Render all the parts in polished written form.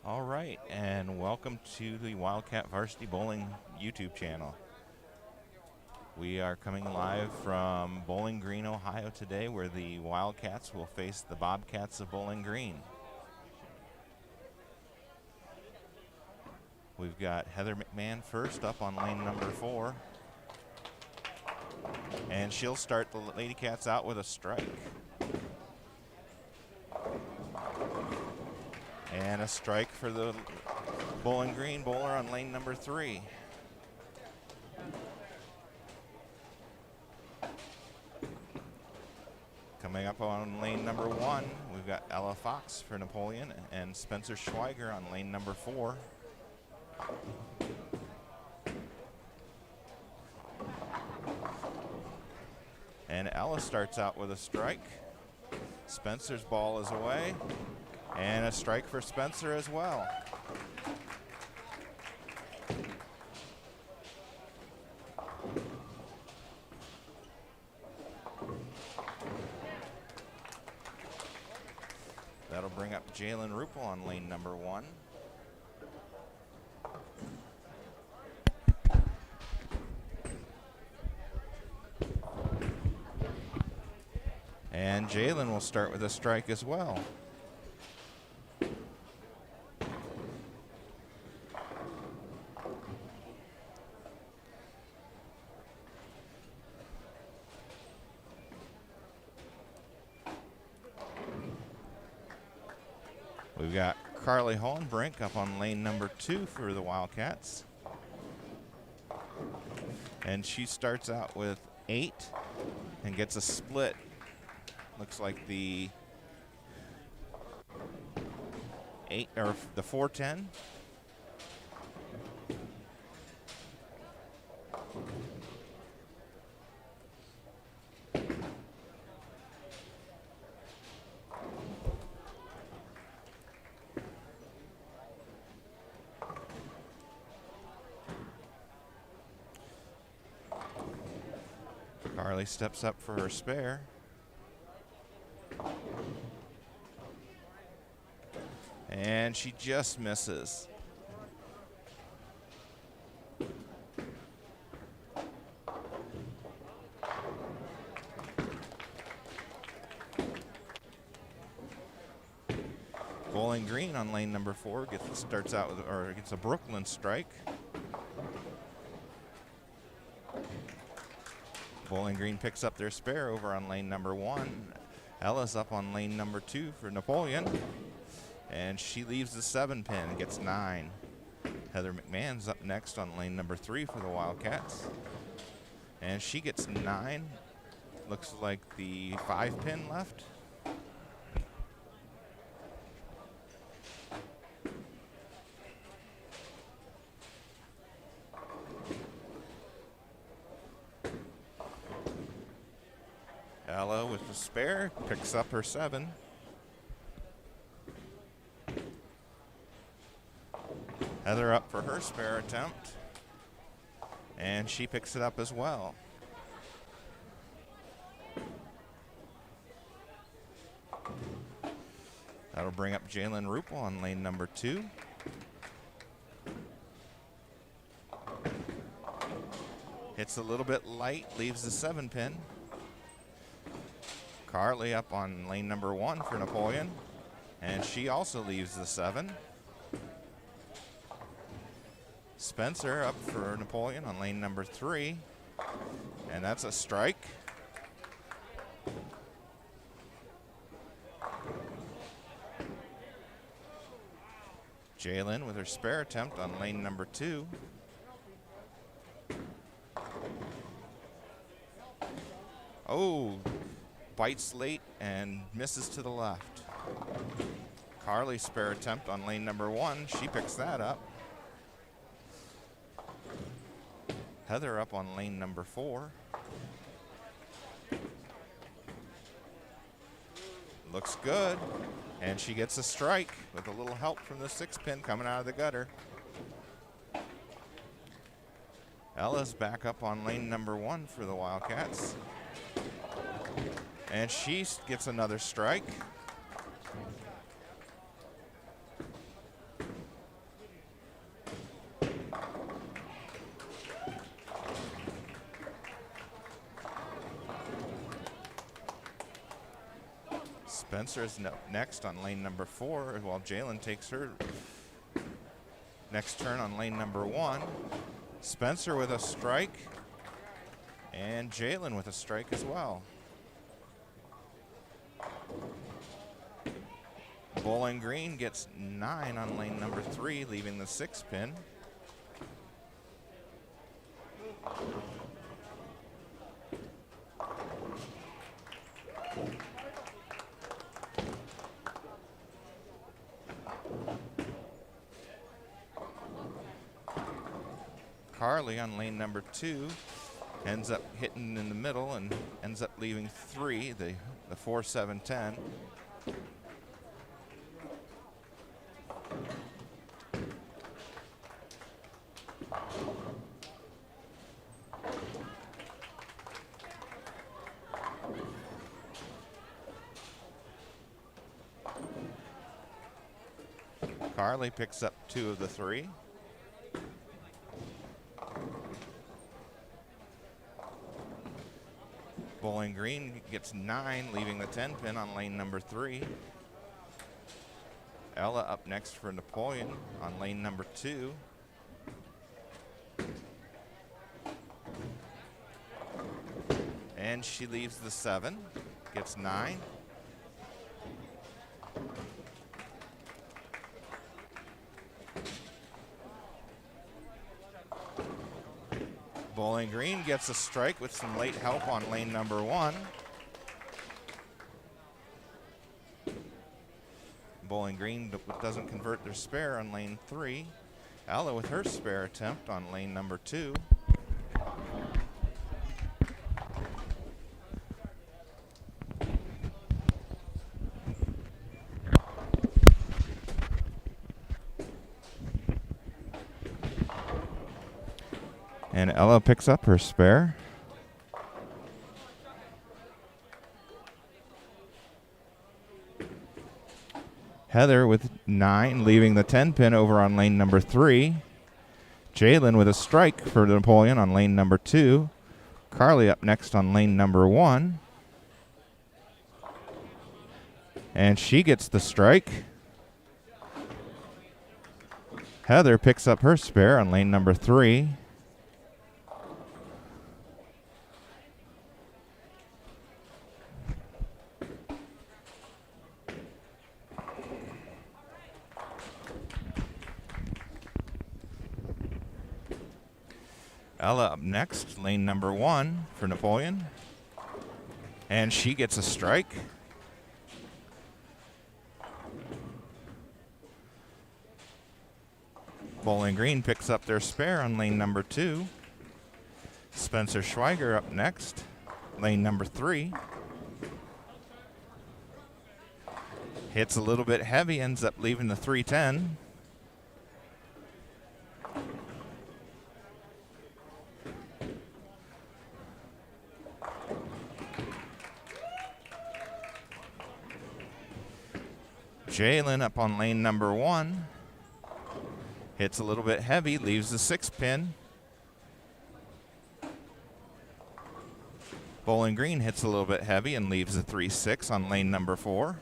All right, and welcome to the Wildcat Varsity Bowling YouTube channel. We are coming live from Bowling Green, Ohio today, where the Wildcats will face the Bobcats of Bowling Green. We've got Heather McMahon first up on lane number 4. And she'll start the Lady Cats out with a strike. And a strike for the Bowling Green bowler on lane number 3. Coming up on lane number 1, we've got Ella Fox for Napoleon and Spencer Schweiger on lane number 4. And Ella starts out with a strike. Spencer's ball is away. And a strike for Spencer as well. That'll bring up Jalen Rupel on lane number 1. And Jalen will start with a strike as well. We've got Carly Honbrink up on lane number 2 for the Wildcats. And she starts out with 8 and gets a split. Looks like the 8 or the 410. Carly steps up for her spare. And she just misses. Bowling Green on lane number 4 starts out with, or gets a Brooklyn strike. Bowling Green picks up their spare over on lane number 1. Ella's up on lane number 2 for Napoleon. And she leaves the 7 pin and gets 9. Heather McMahon's up next on lane number 3 for the Wildcats. And she gets 9. Looks like the 5 pin left. Ella with the spare picks up her 7. Heather up for her spare attempt, and she picks it up as well. That'll bring up Jalen Rupel on lane number 2. Hits a little bit light, leaves the 7 pin. Carly up on lane number 1 for Napoleon, and she also leaves the 7. Spencer up for Napoleon on lane number 3, and that's a strike. Jalen with her spare attempt on lane number 2. Oh, bites late and misses to the left. Carly's spare attempt on lane number 1, she picks that up. Heather up on lane number 4. Looks good. And she gets a strike with a little help from the 6 pin coming out of the gutter. Ella's back up on lane number 1 for the Wildcats. And she gets another strike. Spencer is next on lane number 4, while Jalen takes her next turn on lane number 1. Spencer with a strike, and Jalen with a strike as well. Bowling Green gets 9 on lane number 3, leaving the 6 pin. Carly on lane number 2 ends up hitting in the middle and ends up leaving 3, the 4-7-10. Carly picks up 2 of the 3. Bowling Green gets 9, leaving the 10 pin on lane number 3. Ella up next for Napoleon on lane number 2. And she leaves the 7, gets 9. Bowling Green gets a strike with some late help on lane number 1. Bowling Green doesn't convert their spare on lane 3. Ella with her spare attempt on lane number 2. And Ella picks up her spare. Heather with 9, leaving the 10 pin over on lane number 3. Jalen with a strike for Napoleon on lane number 2. Carly up next on lane number 1. And she gets the strike. Heather picks up her spare on lane number 3. Ella up next, lane number 1 for Napoleon. And she gets a strike. Bowling Green picks up their spare on lane number 2. Spencer Schweiger up next, lane number 3. Hits a little bit heavy, ends up leaving the 310. Jalen up on lane number 1. Hits a little bit heavy, leaves the 6 pin. Bowling Green hits a little bit heavy and leaves the 3-6 on lane number 4.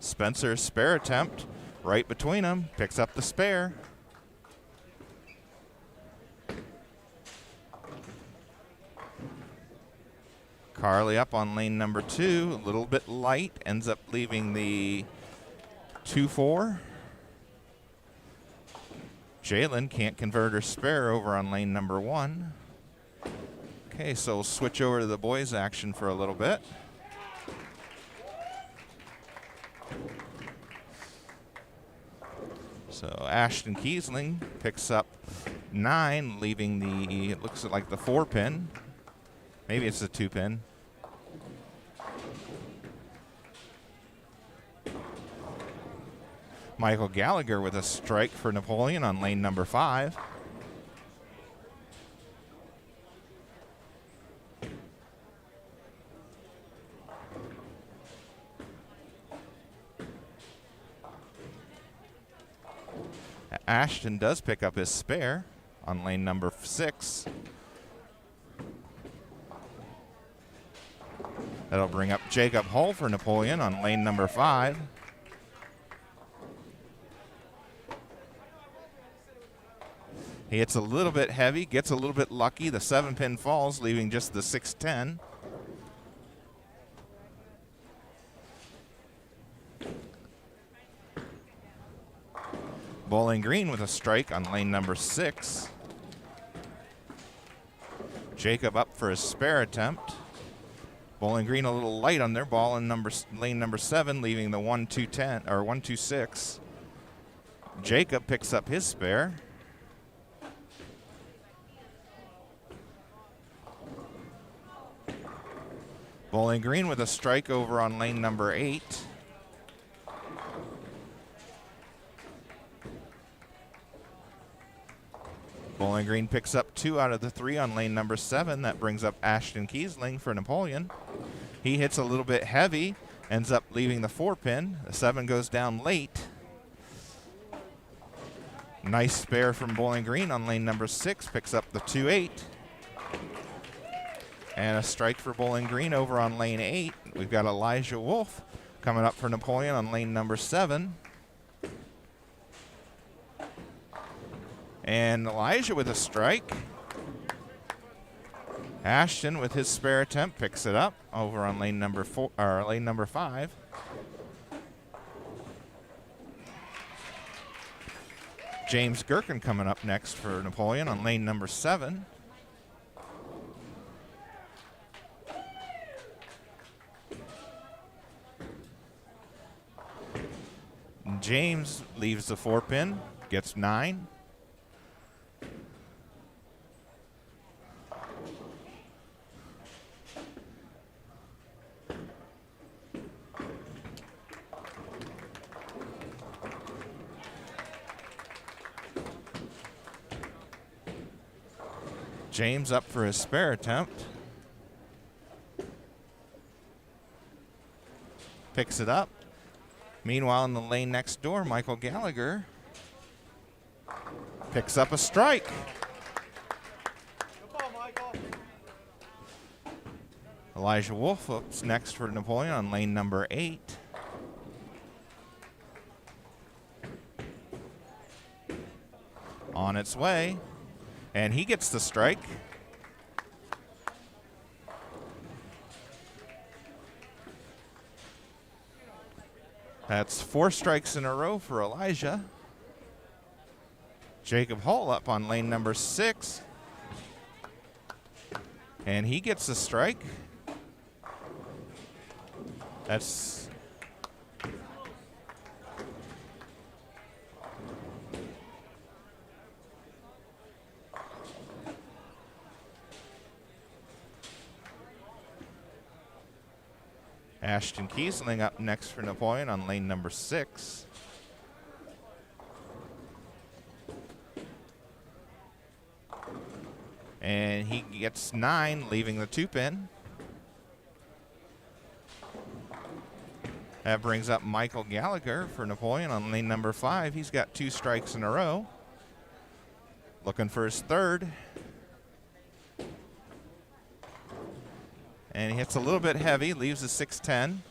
Spencer's spare attempt, right between them, picks up the spare. Carly up on lane number 2, a little bit light, ends up leaving the 2-4. Jalen can't convert her spare over on lane number 1. Okay, so we'll switch over to the boys' action for a little bit. So Ashton Kiesling picks up 9, leaving the, it looks like the 4 pin. Maybe it's the 2 pin. Michael Gallagher with a strike for Napoleon on lane number 5. Ashton does pick up his spare on lane number 6. That'll bring up Jacob Hull for Napoleon on lane number 5. He hits a little bit heavy, gets a little bit lucky. The 7-pin falls, leaving just the 610. Bowling Green with a strike on lane number 6. Jacob up for his spare attempt. Bowling Green a little light on their ball in lane number 7, leaving the 1-2-10 or 1-2-6. Jacob picks up his spare. Bowling Green with a strike over on lane number 8. Bowling Green picks up 2 out of the 3 on lane number 7. That brings up Ashton Kiesling for Napoleon. He hits a little bit heavy, ends up leaving the 4-pin. The 7 goes down late. Nice spare from Bowling Green on lane number 6, picks up the 2-8. And a strike for Bowling Green over on lane 8. We've got Elijah Wolf coming up for Napoleon on lane number 7. And Elijah with a strike. Ashton with his spare attempt picks it up over on lane number 4 or lane number 5. James Gurken coming up next for Napoleon on lane number 7. James leaves the 4-pin, gets 9. James up for his spare attempt. Picks it up. Meanwhile, in the lane next door, Michael Gallagher picks up a strike. Good ball, Michael. Elijah Wolf ups next for Napoleon on lane number 8. On its way. And he gets the strike. That's 4 strikes in a row for Elijah. Jacob Hull up on lane number 6. And he gets the strike. That's Ashton Kiesling up next for Napoleon on lane number 6. And he gets 9, leaving the 2-pin. That brings up Michael Gallagher for Napoleon on lane number 5. He's got 2 strikes in a row. Looking for his 3rd. And he hits a little bit heavy, leaves a 610.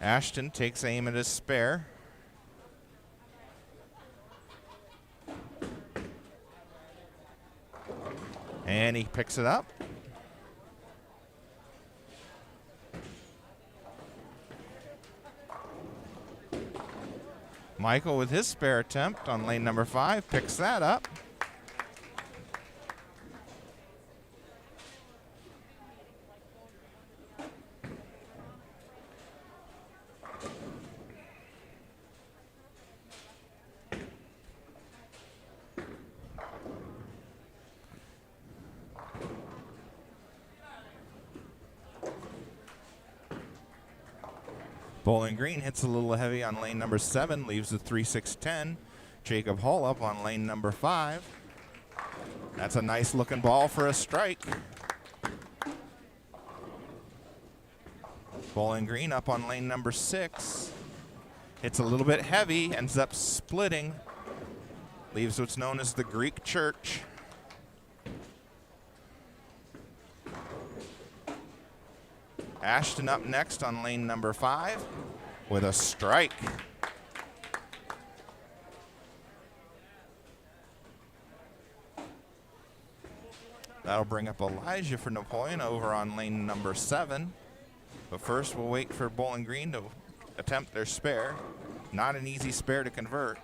Ashton takes aim at his spare. And he picks it up. Michael with his spare attempt on lane number 5 picks that up. Bowling Green hits a little heavy on lane number 7, leaves the 3-6-10. Jacob Hull up on lane number 5. That's a nice looking ball for a strike. Bowling Green up on lane number 6. It's a little bit heavy, ends up splitting. Leaves what's known as the Greek church. Ashton up next on lane number 5 with a strike. That'll bring up Elijah for Napoleon over on lane number 7. But first we'll wait for Bowling Green to attempt their spare. Not an easy spare to convert.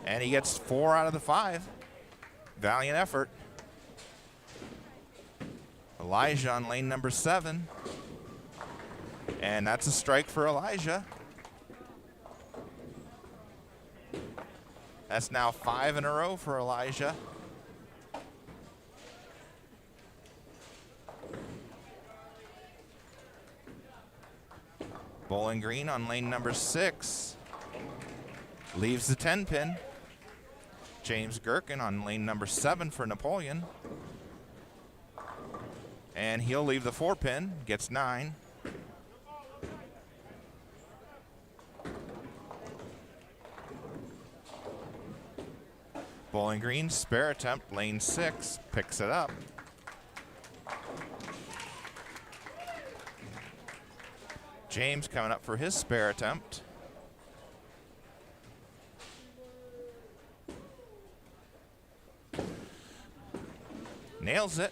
And he gets 4 out of the 5. Valiant effort. Elijah on lane number 7. And that's a strike for Elijah. That's now 5 in a row for Elijah. Bowling Green on lane number 6. Leaves the 10 pin. James Gurken on lane number 7 for Napoleon. And he'll leave the 4 pin, gets 9. Bowling Green, spare attempt, lane 6, picks it up. James coming up for his spare attempt. Nails it.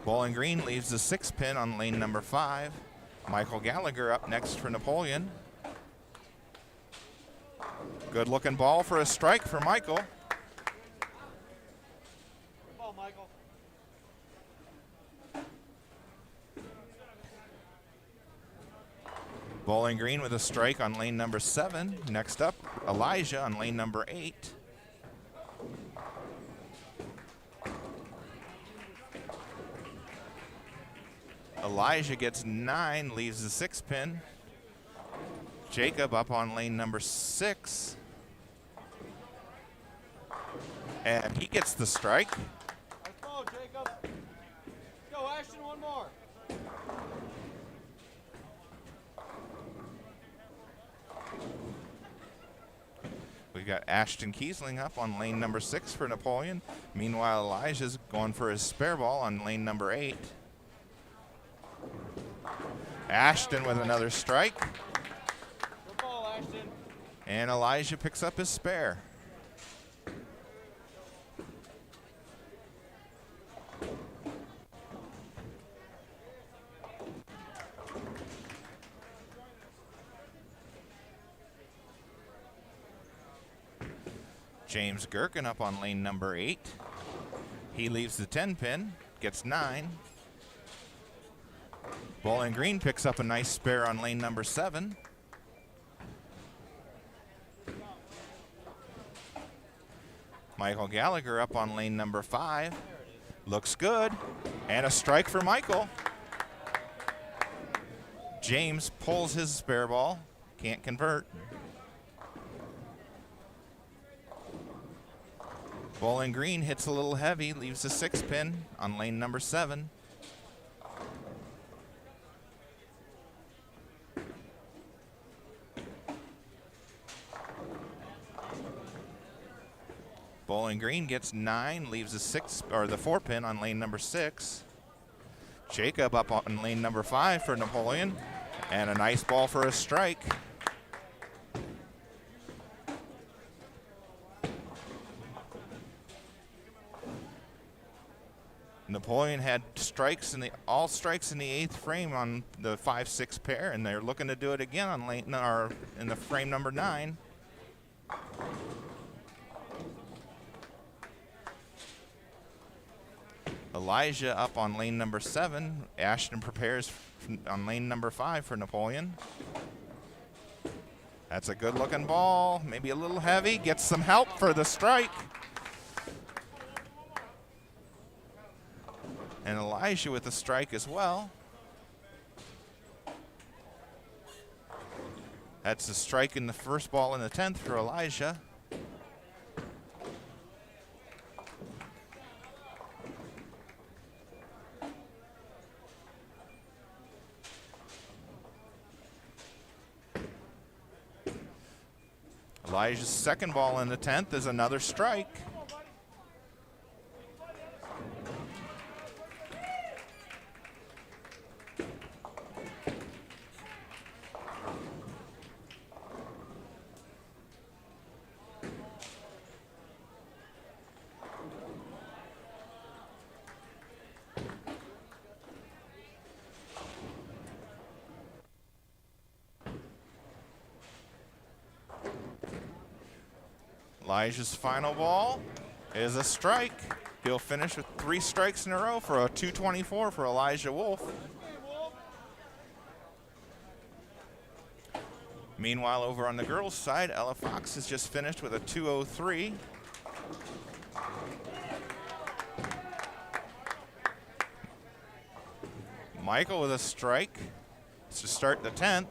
Bowling Green leaves the 6 pin on lane number 5. Michael Gallagher up next for Napoleon. Good looking ball for a strike for Michael. Good ball, Michael. Bowling Green with a strike on lane number 7. Next up, Elijah on lane number 8. Elijah gets 9, leaves the 6 pin. Jacob up on lane number 6. And he gets the strike. Let's go, Jacob. Go, Ashton, one more. We've got Ashton Kiesling up on lane number 6 for Napoleon. Meanwhile, Elijah's going for his spare ball on lane number 8. Ashton with another strike. Good ball, Ashton. And Elijah picks up his spare. James Gurken up on lane number 8. He leaves the 10 pin, gets 9. Bowling Green picks up a nice spare on lane number 7. Michael Gallagher up on lane number 5. Looks good. And a strike for Michael. James pulls his spare ball. Can't convert. Bowling Green hits a little heavy, leaves the 6 pin on lane number 7. Bowling Green gets 9, leaves the 4 pin on lane number 6. Jacob up on lane number 5 for Napoleon, and a nice ball for a strike. Napoleon had all strikes in the 8th frame on the 5-6 pair, and they're looking to do it again on in the frame number 9. Elijah up on lane number 7. Ashton prepares on lane number 5 for Napoleon. That's a good looking ball, maybe a little heavy, gets some help for the strike. And Elijah with a strike as well. That's a strike in the first ball in the 10th for Elijah. Elijah's second ball in the 10th is another strike. Elijah's final ball is a strike. He'll finish with 3 strikes in a row for a 224 for Elijah Wolf. Meanwhile, over on the girls' side, Ella Fox has just finished with a 203. Michael with a strike to start the 10th.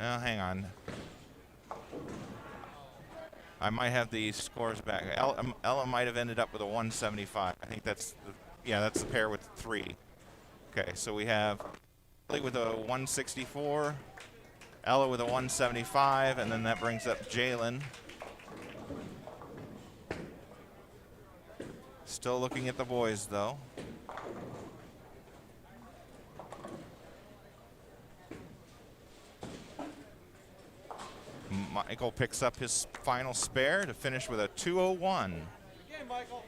Oh, hang on. I might have the scores back. Ella might have ended up with a 175. I think that's that's the pair with 3. Okay, so we have Ellie with a 164, Ella with a 175, and then that brings up Jalen. Still looking at the boys, though. Michael picks up his final spare to finish with a 201. Again, Michael.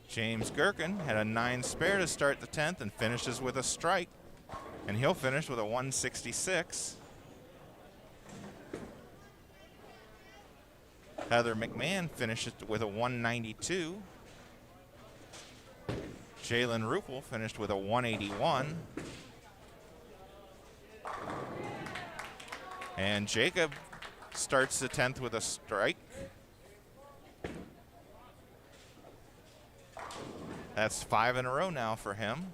James Gurken had a 9 spare to start the 10th and finishes with a strike. And he'll finish with a 166. Heather McMahon finishes with a 192. Jalen Rupel finished with a 181. And Jacob starts the 10th with a strike. That's 5 in a row now for him.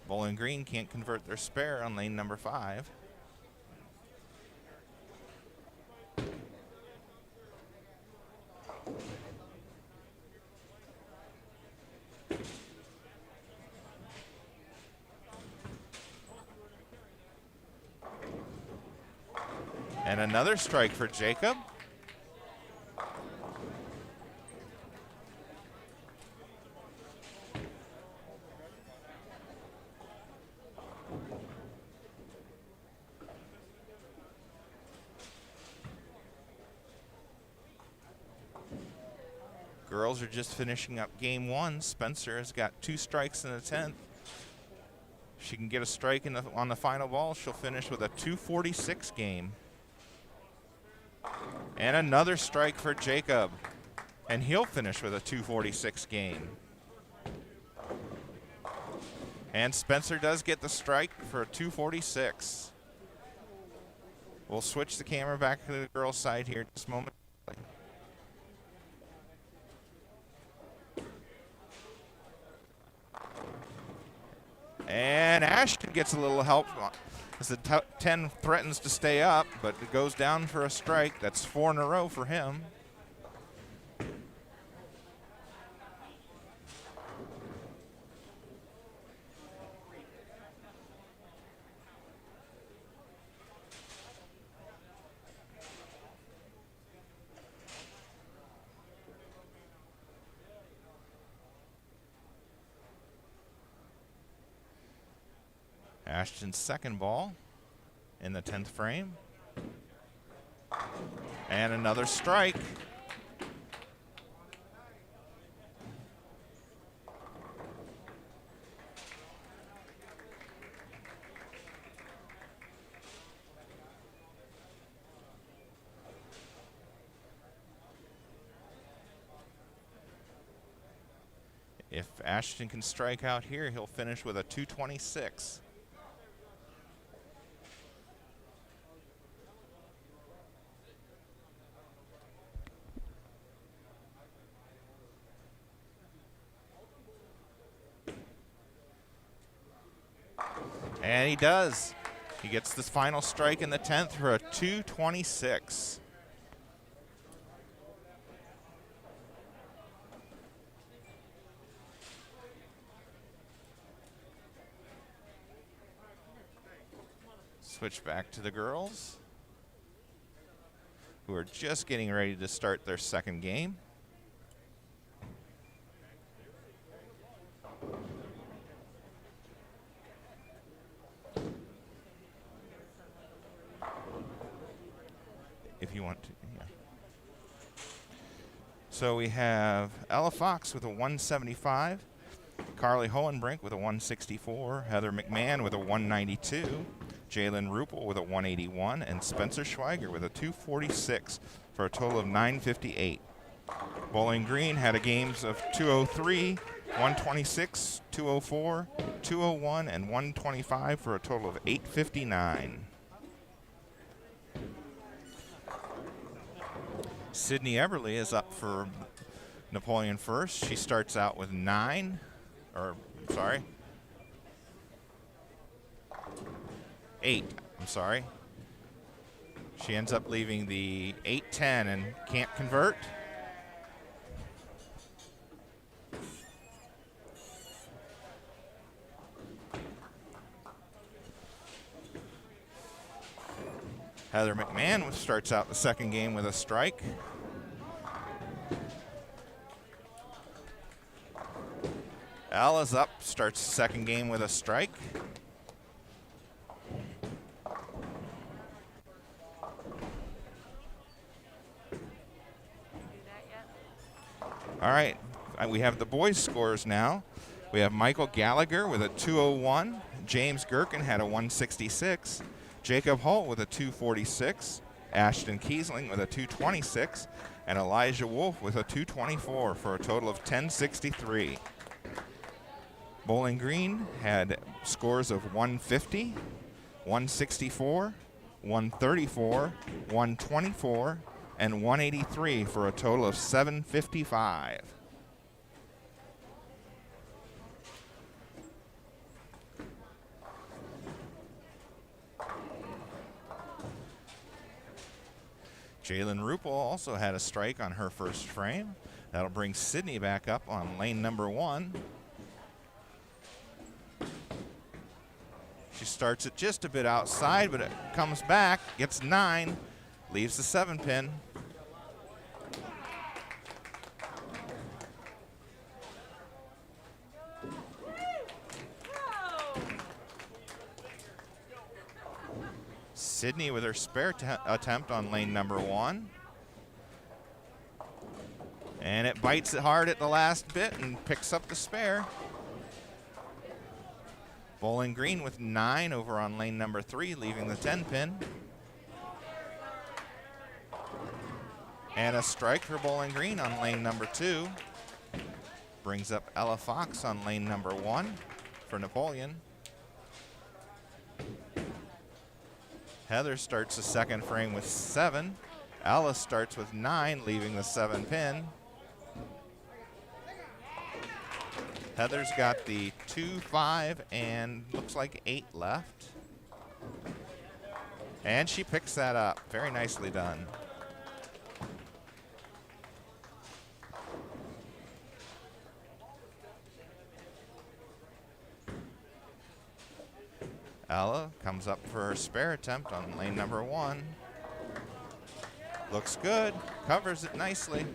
Bowling Green can't convert their spare on lane number 5. And another strike for Jacob. Girls are just finishing up game 1. Spencer has got 2 strikes in the 10th. She can get a strike on the final ball. She'll finish with a 246 game. And another strike for Jacob. And he'll finish with a 246 game. And Spencer does get the strike for a 246. We'll switch the camera back to the girls' side here just momentarily. And Ashton gets a little help as the 10 threatens to stay up, but it goes down for a strike. That's 4 in a row for him. Ashton's second ball in the 10th frame. And another strike. If Ashton can strike out here, he'll finish with a 226. And he does. He gets this final strike in the 10th for a 226. Switch back to the girls, who are just getting ready to start their second game. If you want to, yeah. So we have Ella Fox with a 175, Carly Hohenbrink with a 164, Heather McMahon with a 192, Jalen Rupel with a 181, and Spencer Schweiger with a 246 for a total of 958. Bowling Green had a games of 203, 126, 204, 201, and 125 for a total of 859. Sydney Eberly is up for Napoleon first. She starts out with 8. She ends up leaving the 8-10 and can't convert. Heather McMahon starts out the second game with a strike. Ella's up, starts the second game with a strike. All right, we have the boys' scores now. We have Michael Gallagher with a 201. James Gurken had a 166. Jacob Holt with a 246. Ashton Kiesling with a 226. And Elijah Wolf with a 224 for a total of 1063. Bowling Green had scores of 150, 164, 134, 124, and 183 for a total of 755. Jalen Rupel also had a strike on her first frame. That'll bring Sydney back up on lane number 1. She starts it just a bit outside, but it comes back, gets 9, leaves the 7-pin. Sydney with her spare attempt on lane number 1. And it bites it hard at the last bit and picks up the spare. Bowling Green with 9 over on lane number 3, leaving the 10-pin. And a strike for Bowling Green on lane number 2. Brings up Ella Fox on lane number 1 for Napoleon. Heather starts the second frame with 7. Ella starts with 9, leaving the 7-pin. Heather's got the 2, 5, and looks like 8 left. And she picks that up. Very nicely done. Ella comes up for her spare attempt on lane number 1. Looks good. Covers it nicely.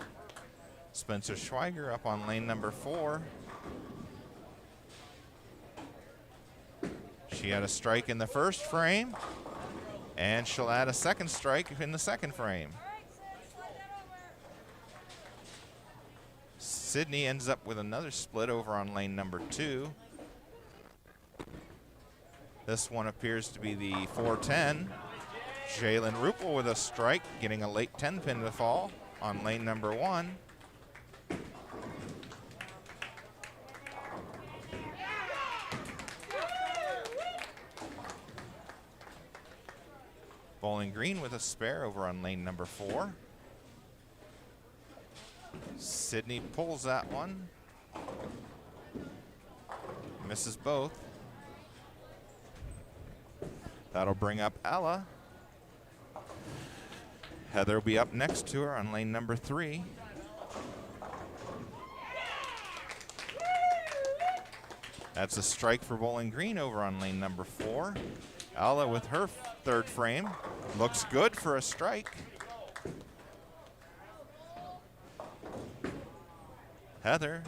Spencer Schweiger up on lane number 4. She had a strike in the first frame, and she'll add a second strike in the second frame. Sydney ends up with another split over on lane number 2. This one appears to be the 410. Jalen Rupel with a strike, getting a late 10-pin to fall on lane number 1. Bowling Green with a spare over on lane number 4. Sydney pulls that one. Misses both. That'll bring up Ella. Heather will be up next to her on lane number 3. That's a strike for Bowling Green over on lane number 4. Ella with her third frame. Looks good for a strike. Heather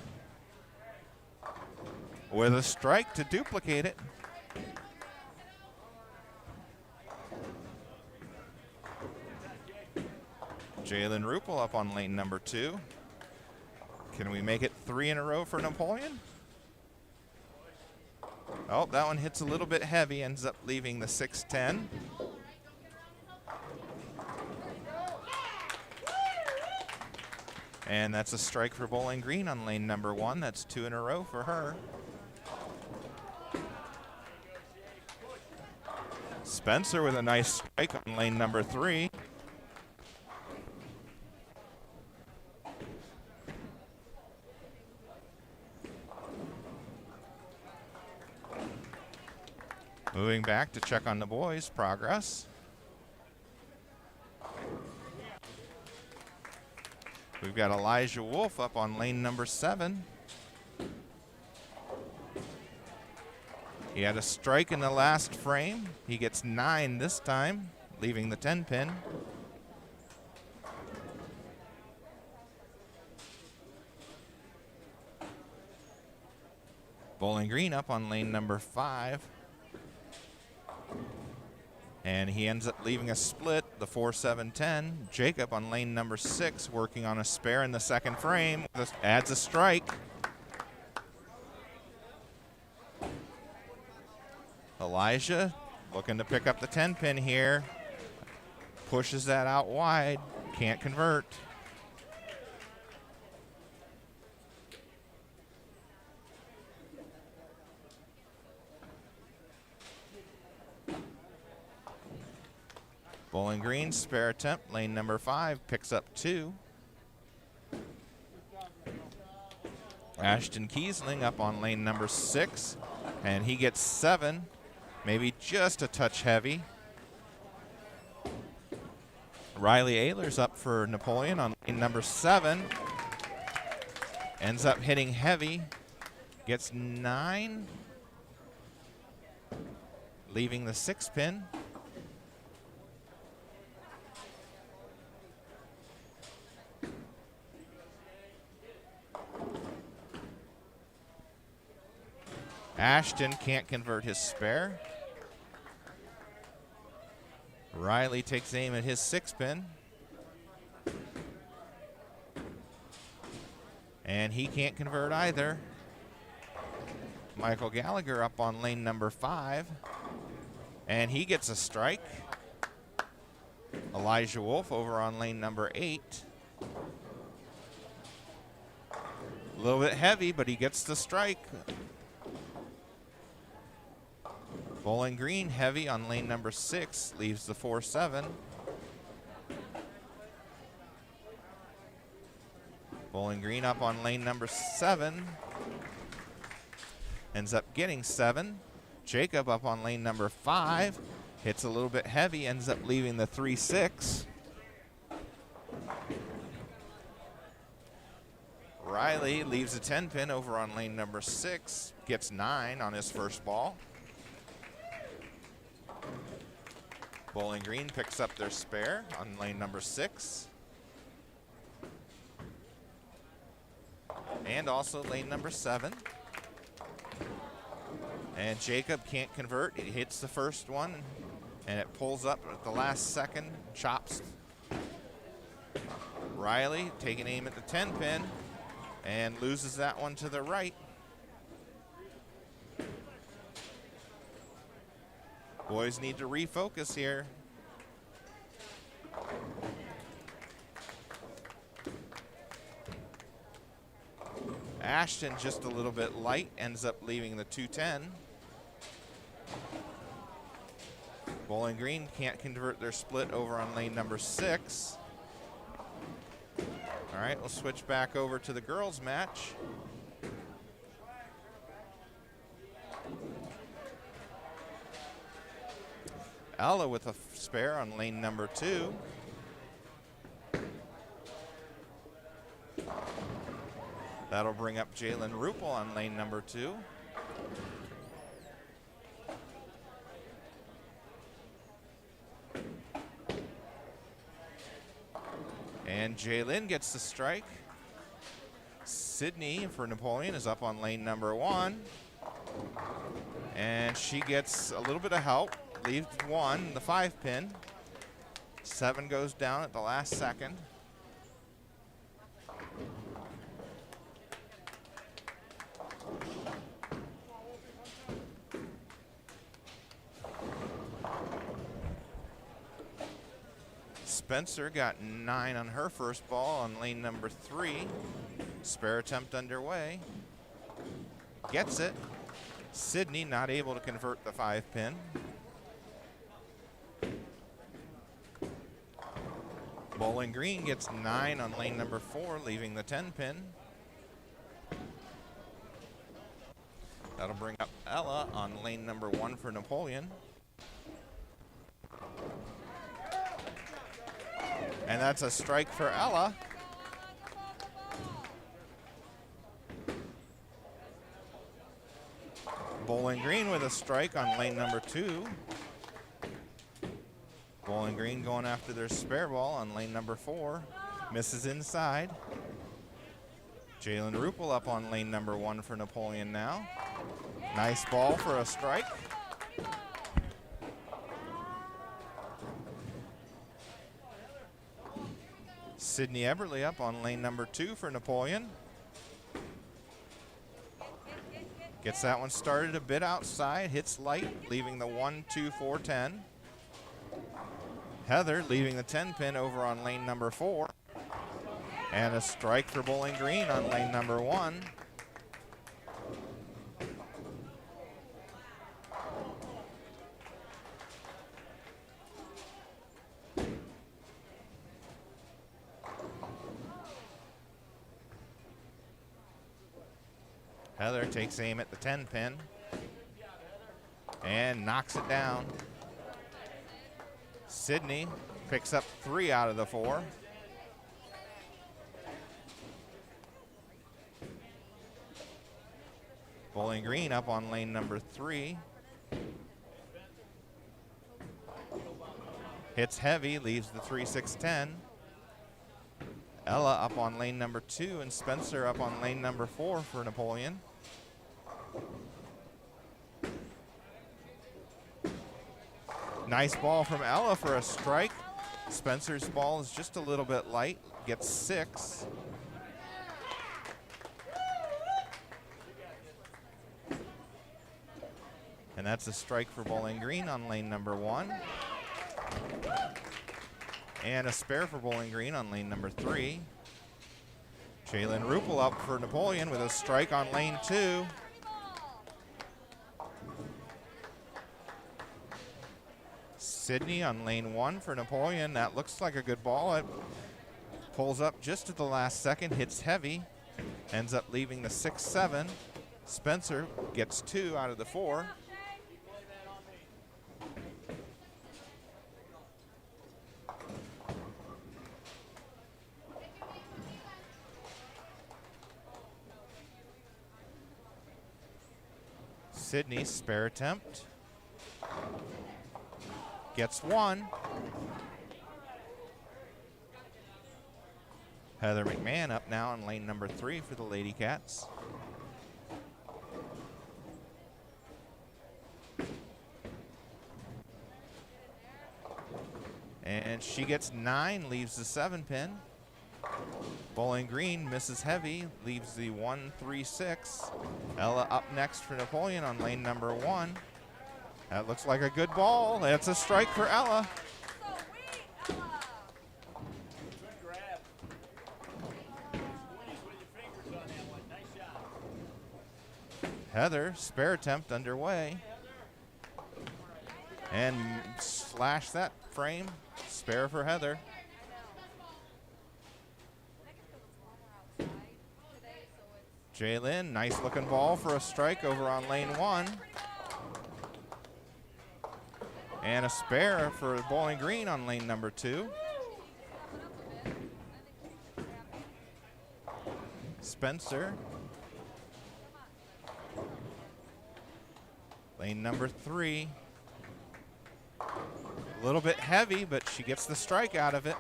with a strike to duplicate it. Jalen Rupel up on lane number 2. Can we make it 3 in a row for Napoleon? Oh, that one hits a little bit heavy, ends up leaving the 6-10. And that's a strike for Bowling Green on lane number 1. That's 2 in a row for her. Spencer with a nice strike on lane number 3. Moving back to check on the boys' progress. We've got Elijah Wolf up on lane number 7. He had a strike in the last frame. He gets 9 this time, leaving the 10 pin. Bowling Green up on lane number 5. And he ends up leaving a split, the 4-7-10. Jacob on lane number 6, working on a spare in the second frame. This adds a strike. Elijah looking to pick up the 10 pin here. Pushes that out wide. Can't convert. Bowling Green, spare attempt, lane number 5, picks up 2. Ashton Kiesling up on lane number 6, and he gets 7, maybe just a touch heavy. Riley Ehlers up for Napoleon on lane number 7. Ends up hitting heavy, gets 9, leaving the 6 pin. Ashton can't convert his spare. Riley takes aim at his 6 pin. And he can't convert either. Michael Gallagher up on lane number 5. And he gets a strike. Elijah Wolf over on lane number 8. A little bit heavy, but he gets the strike. Bowling Green heavy on lane number 6, leaves the 4-7. Bowling Green up on lane number 7. Ends up getting 7. Jacob up on lane number 5. Hits a little bit heavy, ends up leaving the 3-6. Riley leaves a 10 pin over on lane number 6. Gets 9 on his first ball. Bowling Green picks up their spare on lane number 6. And also lane number 7. And Jacob can't convert. He hits the first one, and it pulls up at the last second, chops. Riley taking aim at the 10 pin and loses that one to the right. Boys need to refocus here. Ashton just a little bit light, ends up leaving the 2-10. Bowling Green can't convert their split over on lane number 6. All right, we'll switch back over to the girls' match. Ella with a spare on lane number 2. That'll bring up Jalen Rupel on lane number 2. And Jalen gets the strike. Sydney for Napoleon is up on lane number 1. And she gets a little bit of help. Leaves 1, the 5-pin. 7 goes down at the last second. Spencer got 9 on her first ball on lane number 3. Spare attempt underway. Gets it. Sydney not able to convert the 5-pin. Bowling Green gets 9 on lane number 4, leaving the 10-pin. That'll bring up Ella on lane number 1 for Napoleon. And that's a strike for Ella. Bowling Green with a strike on lane number 2. Bowling Green going after their spare ball on lane number 4. Misses inside. Jalen Rupel up on lane number 1 for Napoleon now. Nice ball for a strike. Sydney Eberly up on lane number 2 for Napoleon. Gets that one started a bit outside, hits light, leaving the 1, 2, 4, 10. Heather leaving the 10-pin over on lane number 4. And a strike for Bowling Green on lane number 1. Heather takes aim at the 10-pin and knocks it down. Sydney picks up 3 out of the 4. Bowling Green up on lane number 3. Hits heavy, leaves the 3, 6, 10. Ella up on lane number 2 and Spencer up on lane number 4 for Napoleon. Nice ball from Ella for a strike. Spencer's ball is just a little bit light, gets 6. And that's a strike for Bowling Green on lane number 1. And a spare for Bowling Green on lane number 3. Jalen Rupel up for Napoleon with a strike on lane 2. Sydney on lane 1 for Napoleon. That looks like a good ball. It pulls up just at the last second, hits heavy, ends up leaving the 6, 7. Spencer gets 2 out of the 4. Sydney spare attempt. Gets 1. Heather McMahon up now on lane number 3 for the Lady Cats. And she gets 9, leaves the 7-pin. Bowling Green misses heavy, leaves the 1, 3, 6. Ella up next for Napoleon on lane number 1. That looks like a good ball. That's a strike for Ella. Heather, spare attempt underway. And slash that frame. Spare for Heather. Jaylin, nice looking ball for a strike over on lane 1. And a spare for Bowling Green on lane number 2. Spencer. Lane number 3. A little bit heavy, but she gets the strike out of it.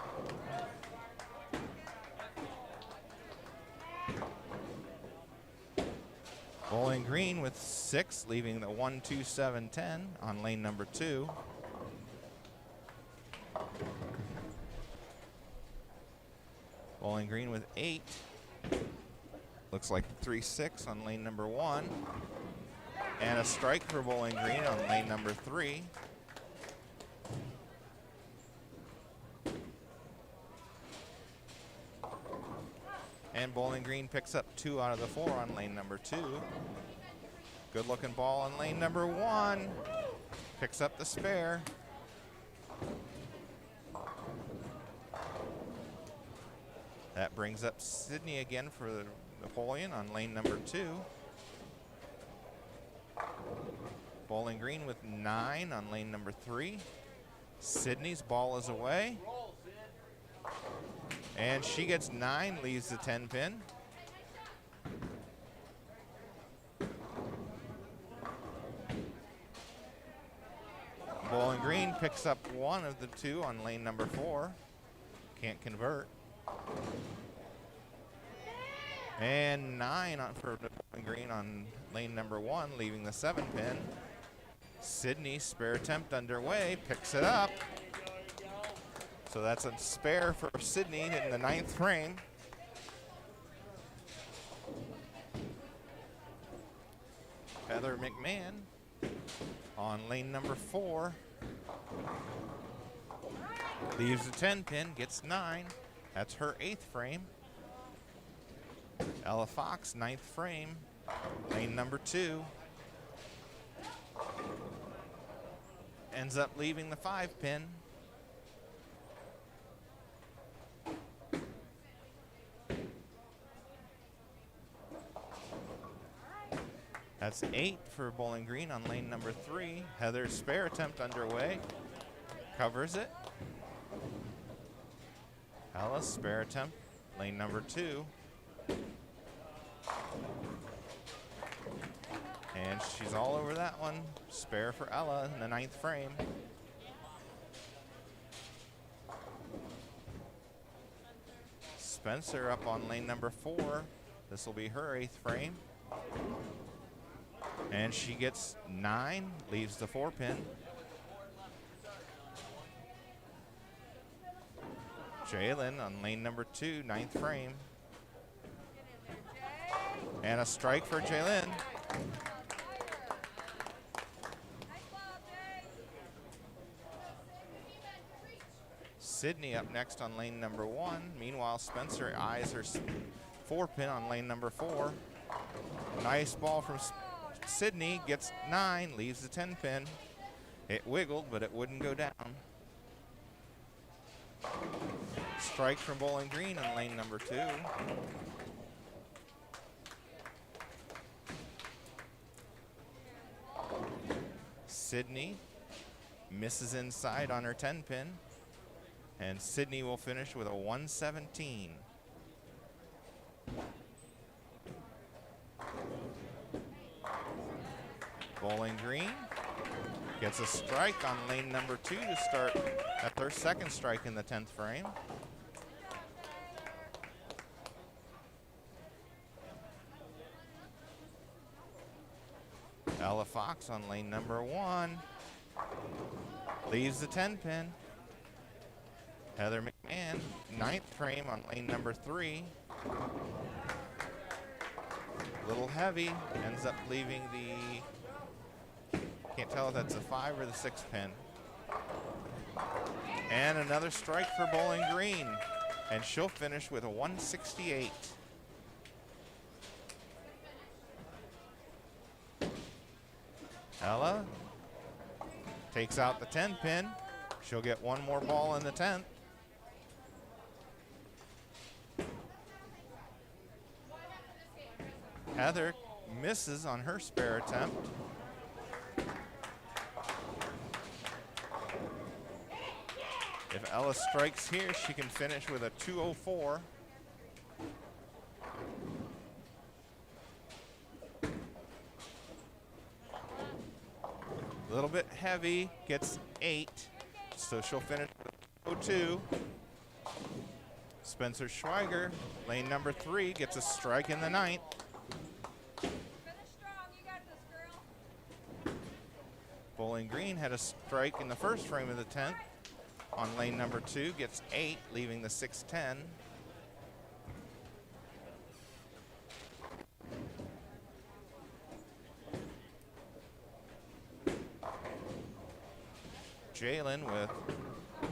Bowling Green with 6, leaving the 1-2-7-10 on lane number 2. Bowling Green with 8. Looks like 3-6 on lane number 1. And a strike for Bowling Green on lane number 3. And Bowling Green picks up 2 out of the 4 on lane number 2. Good looking ball on lane number 1. Picks up the spare. That brings up Sydney again for the Napoleon on lane number 2. Bowling Green with 9 on lane number 3. Sydney's ball is away. And she gets 9, leaves the 10 pin. Bowling Green picks up 1 of the 2 on lane number 4. Can't convert. And 9 for Bowling Green on lane number 1, leaving the 7 pin. Sydney, spare attempt underway, picks it up. So that's a spare for Sydney in the 9th frame. Heather McMahon on lane number 4. Leaves the 10 pin, gets 9. That's her 8th frame. Ella Fox, 9th frame, lane number 2. Ends up leaving the 5 pin. That's 8 for Bowling Green on lane number 3. Heather's spare attempt underway. Covers it. Ella's spare attempt, lane number 2. And she's all over that one. Spare for Ella in the 9th frame. Spencer up on lane number 4. This will be her 8th frame. And she gets 9, leaves the 4 pin. Jalen on lane number 2, 9th frame. And a strike for Jalen. Sydney up next on lane number 1. Meanwhile, Spencer eyes her 4 pin on lane number 4. Nice ball from Sydney, gets 9, leaves the 10 pin. It wiggled, but it wouldn't go down. Strike from Bowling Green on lane number 2. Sydney misses inside on her 10 pin. And Sydney will finish with a 117. Bowling Green gets a strike on lane number 2 to start at their 2nd strike in the 10th frame. Ella Fox on lane number 1. Leaves the 10 pin. Heather McMahon, 9th frame on lane number 3. A little heavy, ends up leaving the, can't tell if that's the 5 or the 6 pin. And another strike for Bowling Green, and she'll finish with a 168. Ella takes out the 10 pin. She'll get one more ball in the 10th. Heather misses on her spare attempt. Ella strikes here. She can finish with a 204. A little bit heavy, gets 8, so she'll finish with 202. Spencer Schweiger, lane number 3, gets a strike in the 9th. Finish strong, you got this, girl. Bowling Green had a strike in the first frame of the 10th. On lane number 2, gets 8, leaving the 610. Jalen with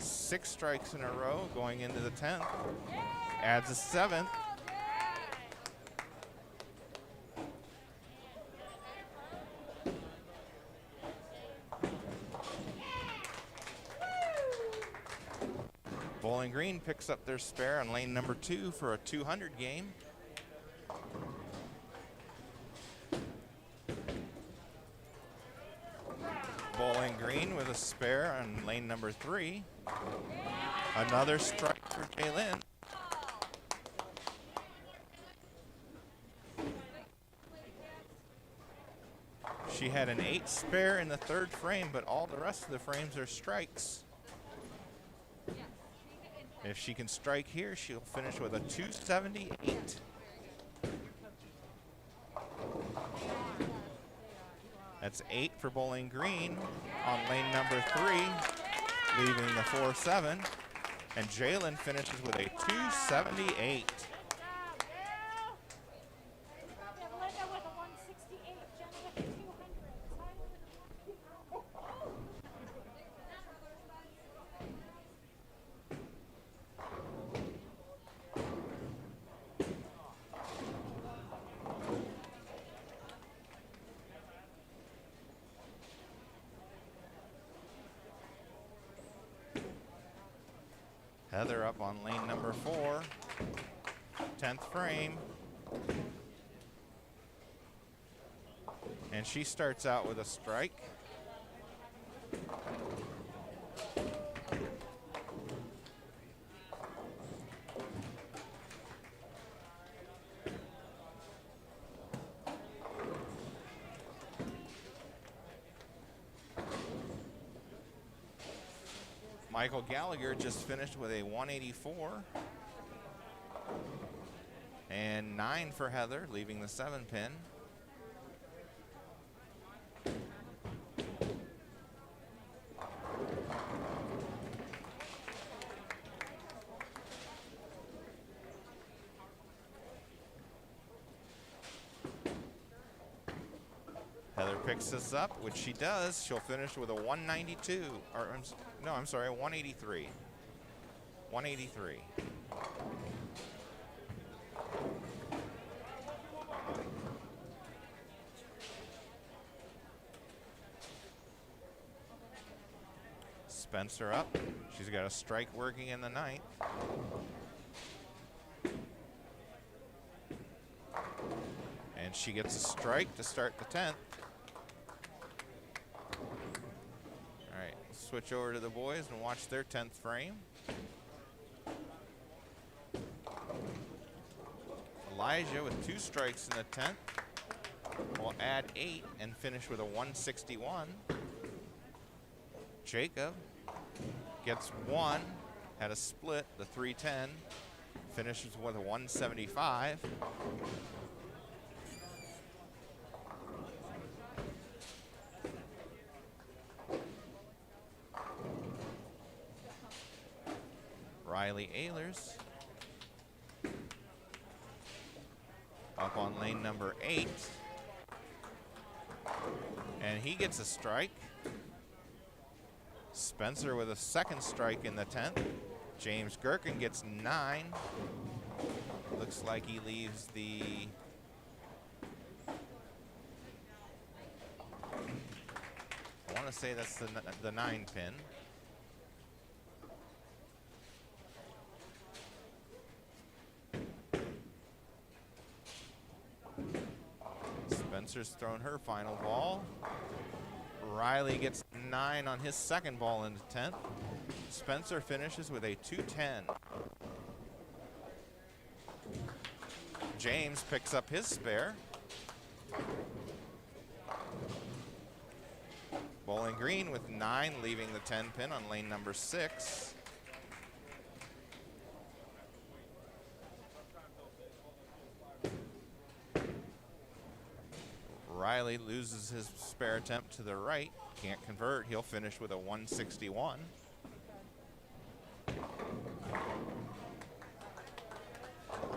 6 strikes in a row going into the 10th. Adds a 7th. Bowling Green picks up their spare on lane number 2 for a 200 game. Bowling Green with a spare on lane number 3. Another strike for Jaylin. She had an 8 spare in the 3rd frame, but all the rest of the frames are strikes. If she can strike here, she'll finish with a 278. That's 8 for Bowling Green on lane number 3, leaving the 4-7. And Jalen finishes with a 278. Heather up on lane number 4, 10th frame. And she starts out with a strike. Michael Gallagher just finished with a 184. And 9 for Heather, leaving the 7 pin. Heather picks this up, which she does. She'll finish with a 192, or no, I'm sorry, 183. 183. Spencer up. She's got a strike working in the 9th. And she gets a strike to start the 10th. All right, switch over to the boys and watch their 10th frame. Elijah with 2 strikes in the 10th will add 8 and finish with a 161. Jacob gets 1, had a split, the 310, finishes with a 175. Riley Ehlers up on lane number 8, and he gets a strike. Spencer with a 2nd strike in the 10th. James Gurken gets 9. Looks like he leaves the I want to say that's the 9 pin. Spencer's thrown her final ball. Riley gets 9 on his 2nd ball in the 10th. Spencer finishes with a 210. James picks up his spare. Bowling Green with 9, leaving the 10 pin on lane number 6. Riley loses his spare attempt to the right. Can't convert. He'll finish with a 161.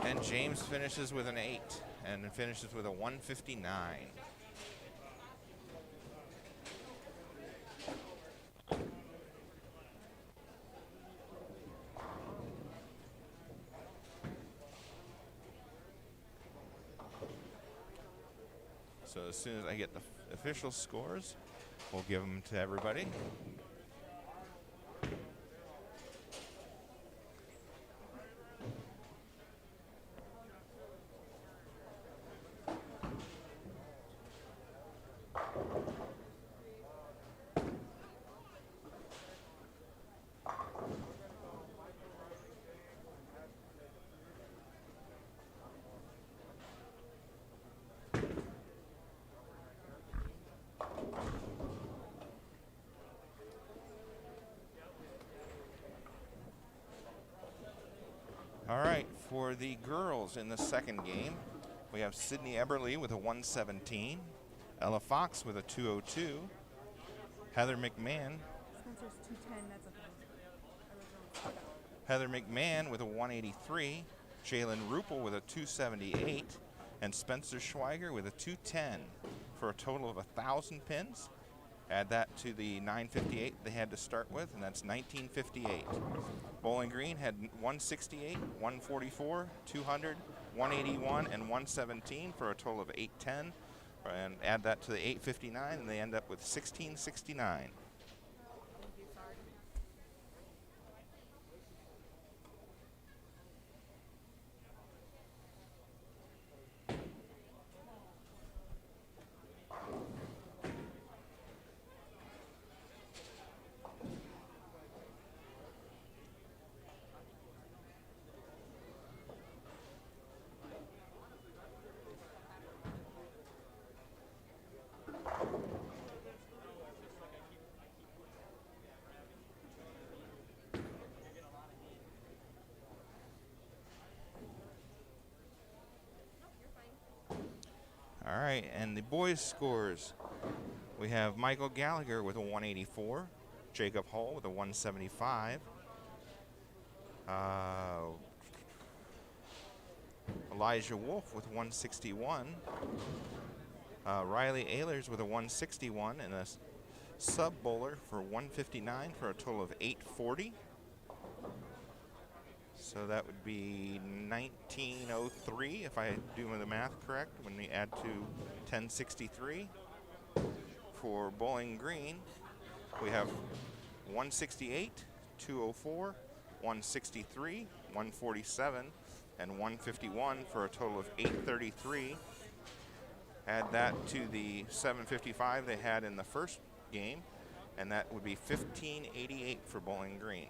And James finishes with an 8 and finishes with a 159. So as soon as I get the official scores, we'll give them to everybody. All right, for the girls in the second game, we have Sydney Eberly with a 117, Ella Fox with a 202, Heather McMahon. Spencer's 210, that's a original. Heather McMahon with a 183, Jalen Rupel with a 278, and Spencer Schweiger with a 210 for a total of 1,000 pins. Add that to the 958 they had to start with, and that's 1958. Bowling Green had 168, 144, 200, 181, and 117 for a total of 810. And add that to the 859, and they end up with 1669. All right, and the boys' scores. We have Michael Gallagher with a 184, Jacob Hull with a 175, Elijah Wolf with 161, Riley Ehlers with a 161, and a sub bowler for 159 for a total of 840. So that would be 1903 if I do the math correct when we add to 1063. For Bowling Green, we have 168, 204, 163, 147, and 151 for a total of 833. Add that to the 755 they had in the first game, and that would be 1588 for Bowling Green.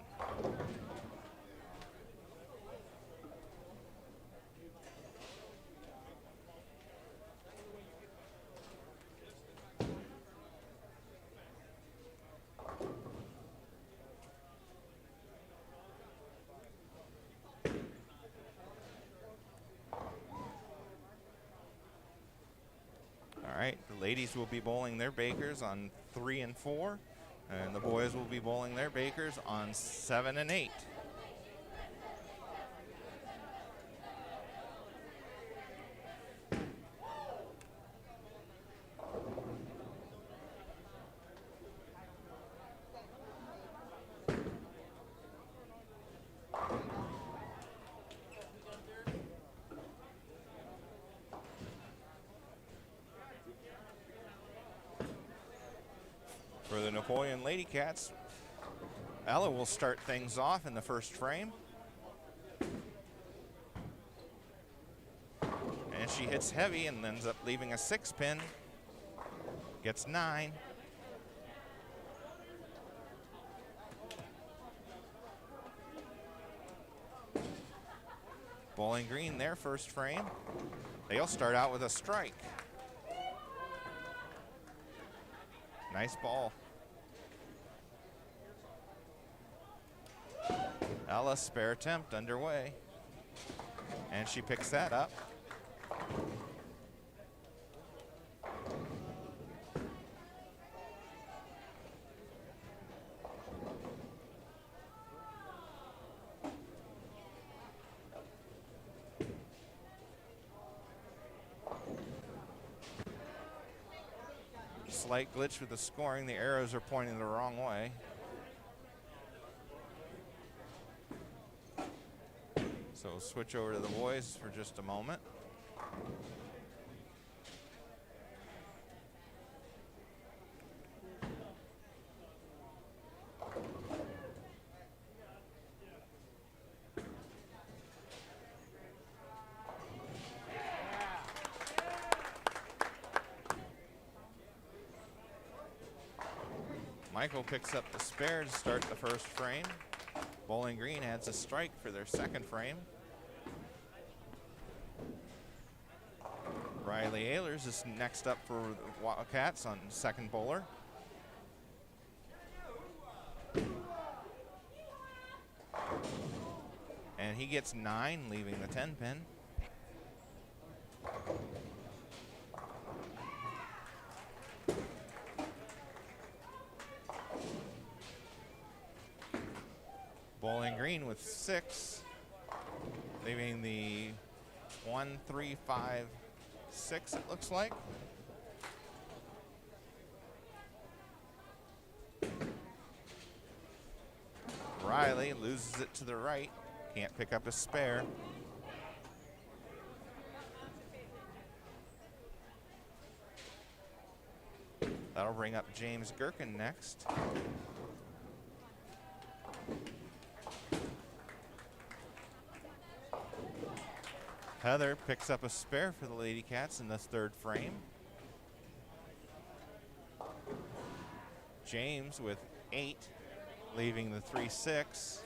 All right, the ladies will be bowling their bakers on 3 and 4, and the boys will be bowling their bakers on 7 and 8. For the Napoleon Lady Cats, Ella will start things off in the first frame. And she hits heavy and ends up leaving a 6 pin. Gets 9. Bowling Green, their first frame. They'll start out with a strike. Nice ball. Ella, spare attempt underway. And she picks that up. Slight glitch with the scoring. The arrows are pointing the wrong way. So we'll switch over to the boys for just a moment. Michael picks up the spare to start the first frame. Bowling Green adds a strike for their second frame. Riley Ehlers is next up for the Wildcats on second bowler. And he gets 9, leaving the 10 pin. Bowling Green with 6, leaving the 1, 3, 5, 6, it looks like. Riley loses it to the right, can't pick up a spare. That'll bring up James Gurken next. Heather picks up a spare for the Lady Cats in the third frame. James with 8, leaving the 3-6.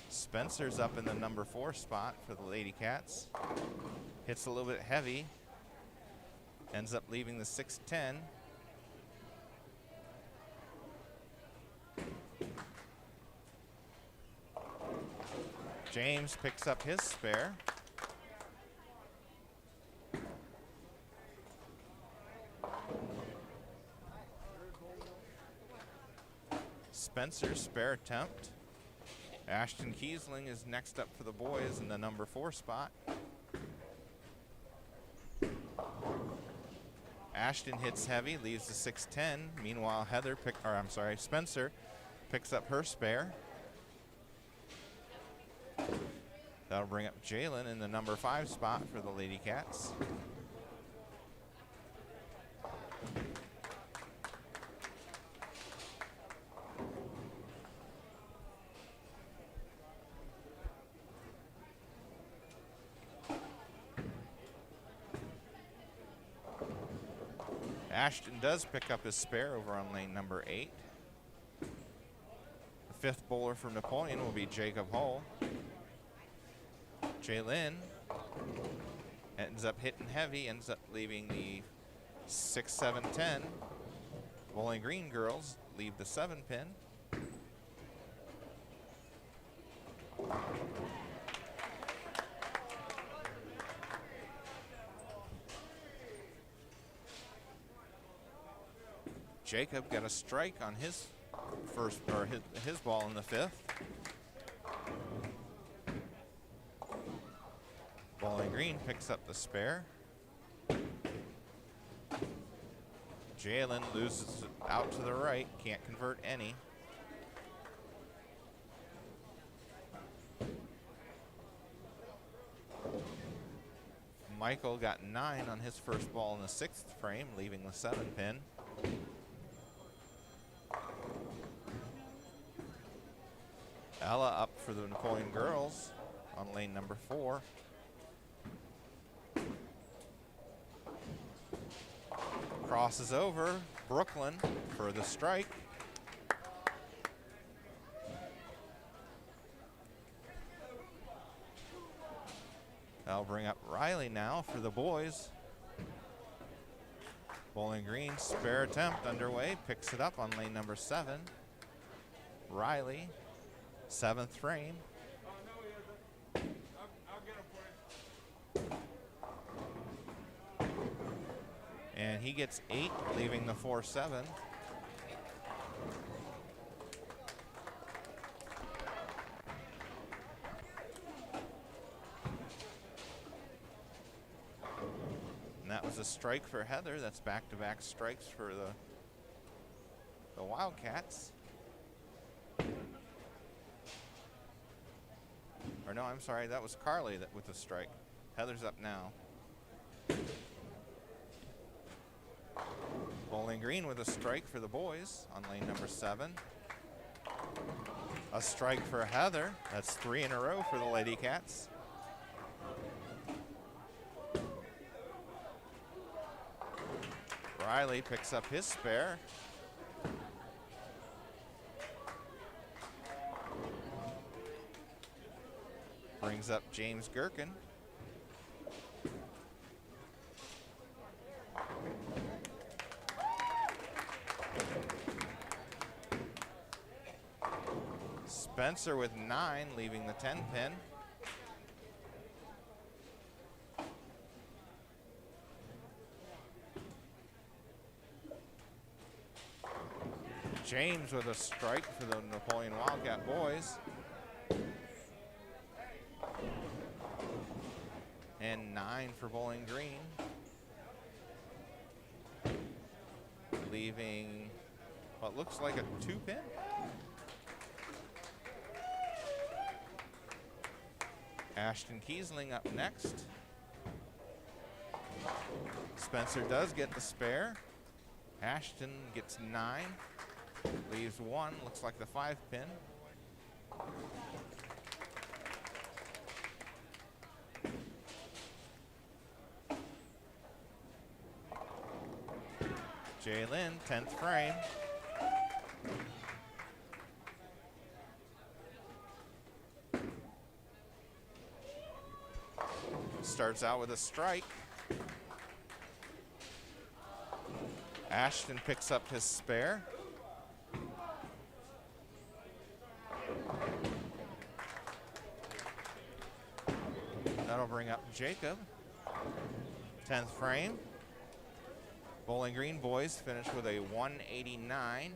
Spencer's up in the number 4 spot for the Lady Cats. Hits a little bit heavy. Ends up leaving the 6-10. James picks up his spare. Spencer's spare attempt. Ashton Kiesling is next up for the boys in the number 4 spot. Ashton hits heavy, leaves the 6-10. Meanwhile, Spencer picks up her spare. That'll bring up Jalen in the number 5 spot for the Lady Cats. Ashton does pick up his spare over on lane number 8. The 5th bowler for Napoleon will be Jacob Hull. Jalen ends up hitting heavy, ends up leaving the 6, 7, 10. Bowling Green girls leave the 7 pin. Jacob got a strike on his first, or his ball in the 5th. Bowling Green picks up the spare. Jalen loses it out to the right, can't convert any. Michael got 9 on his first ball in the 6th frame, leaving the 7 pin. Ella up for the Napoleon girls on lane number 4. Crosses over Brooklyn for the strike. I'll bring up Riley now for the boys. Bowling Green spare attempt underway. Picks it up on lane number 7. Riley, 7th frame. Oh, no, he isn't. I'll get him for you. And he gets 8, leaving the 4-7. And that was a strike for Heather. That's back-to-back strikes for the Wildcats. Or no, I'm sorry, that was Carly that with the strike. Heather's up now. Bowling Green with a strike for the boys on lane number 7. A strike for Heather. That's 3 in a row for the Lady Cats. Riley picks up his spare. Brings up James Gurken. Spencer with 9, leaving the 10 pin. James with a strike for the Napoleon Wildcat boys. And 9 for Bowling Green. Leaving what looks like a 2 pin. Ashton Kiesling up next. Spencer does get the spare. Ashton gets 9. Leaves 1. Looks like the 5 pin. Jaylin, 10th frame. Starts out with a strike. Ashton picks up his spare. That'll bring up Jacob. 10th frame. Bowling Green boys finish with a 189.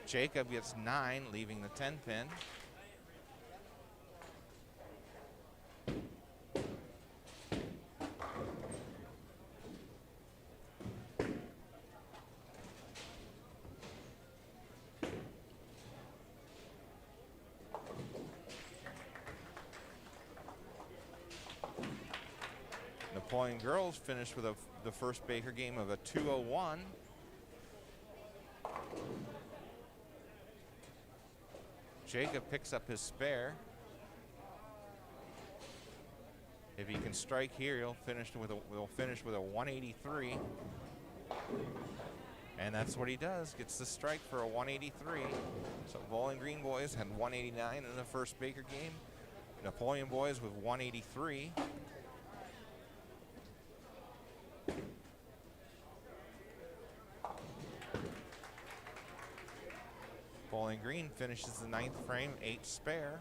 Jacob gets 9, leaving the 10 pin. Napoleon girls finished with the first Baker game of a 201. Jacob picks up his spare. If he can strike here, he'll finish with a 183. And that's what he does. Gets the strike for a 183. So Bowling Green boys had 189 in the first Baker game. Napoleon boys with 183. Bowling Green finishes the 9th frame, 8 spare.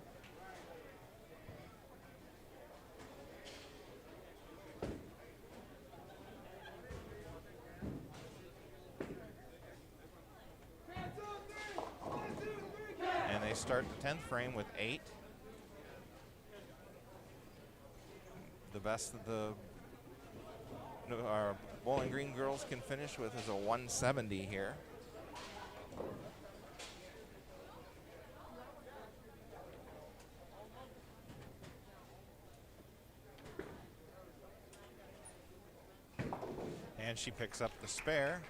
And they start the 10th frame with 8. The best that our Bowling Green girls can finish with is a 170 here. And she picks up the spare.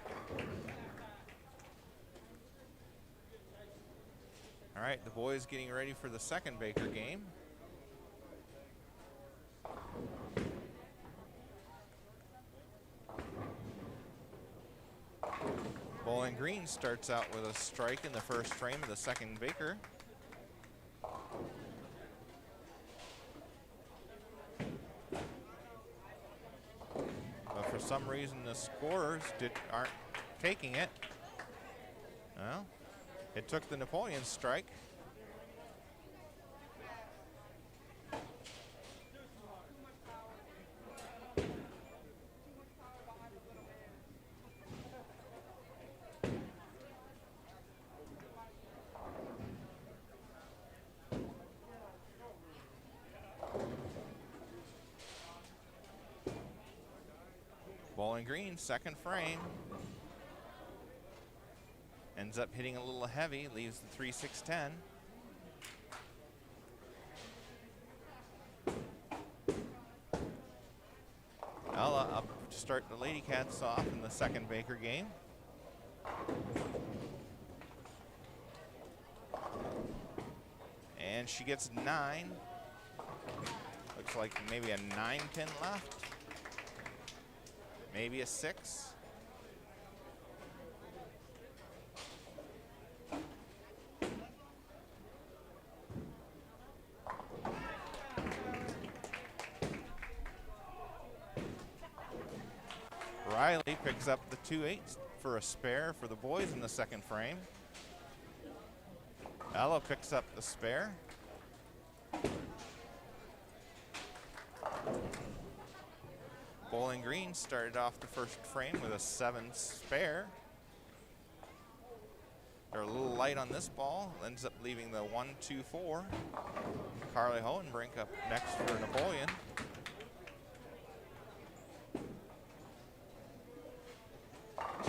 All right, the boys getting ready for the second Baker game. Green starts out with a strike in the first frame of the second Baker. But for some reason, the scorers aren't taking it. Well, it took the Napoleon strike. Bowling Green, second frame. Ends up hitting a little heavy, leaves the 3-6-10. Ella up to start the Lady Cats off in the second Baker game. And she gets 9. Looks like maybe a 9-pin left. Maybe a 6. Riley picks up the 2-8 for a spare for the boys in the second frame. Ella picks up the spare. Bowling Green started off the first frame with a 7 spare. They're a little light on this ball. Ends up leaving the 1-2-4. Carly Honbrink up next for Napoleon.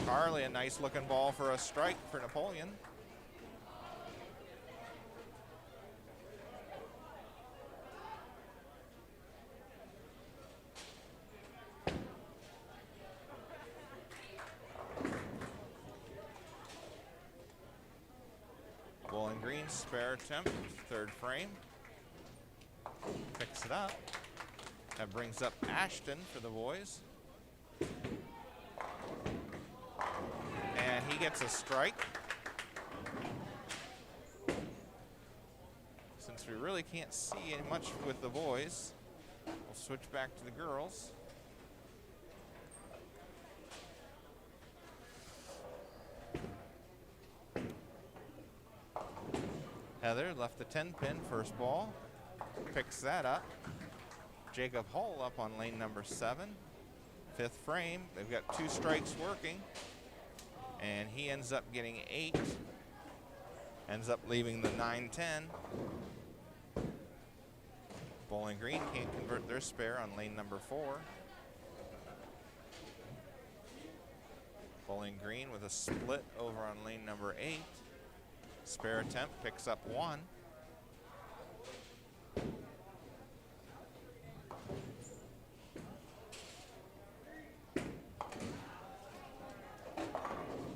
Carly, a nice looking ball for a strike for Napoleon. Bowling Green, spare attempt, third frame. Picks it up. That brings up Ashton for the boys. And he gets a strike. Since we really can't see much with the boys, we'll switch back to the girls. Heather left the 10-pin first ball, picks that up. Jacob Hull up on lane number 7, fifth frame. They've got 2 strikes working, and he ends up getting 8. Ends up leaving the 9-10. Bowling Green can't convert their spare on lane number 4. Bowling Green with a split over on lane number 8. Spare attempt picks up 1.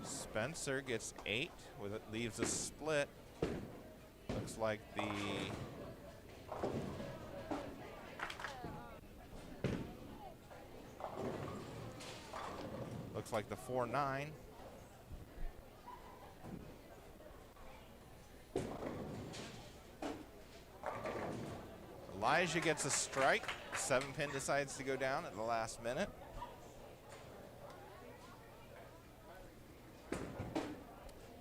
Spencer gets 8, with it leaves a split. Looks like the like the 4-9. Elijah gets a strike. 7-pin decides to go down at the last minute.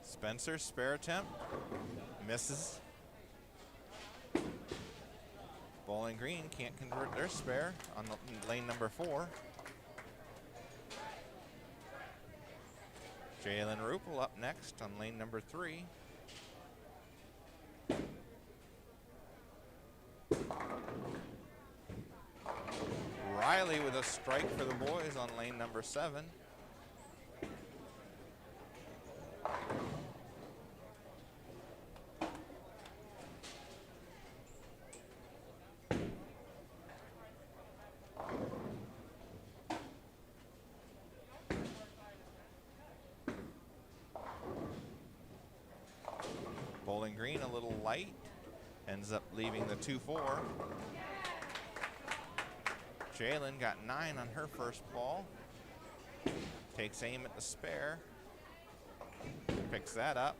Spencer, spare attempt, misses. Bowling Green can't convert their spare on lane number 4. Jalen Rupel up next on lane number 3. Riley with a strike for the boys on lane number 7. Bowling Green a little light, ends up leaving the 2-4. Jalen got 9 on her first ball. Takes aim at the spare. picks that up.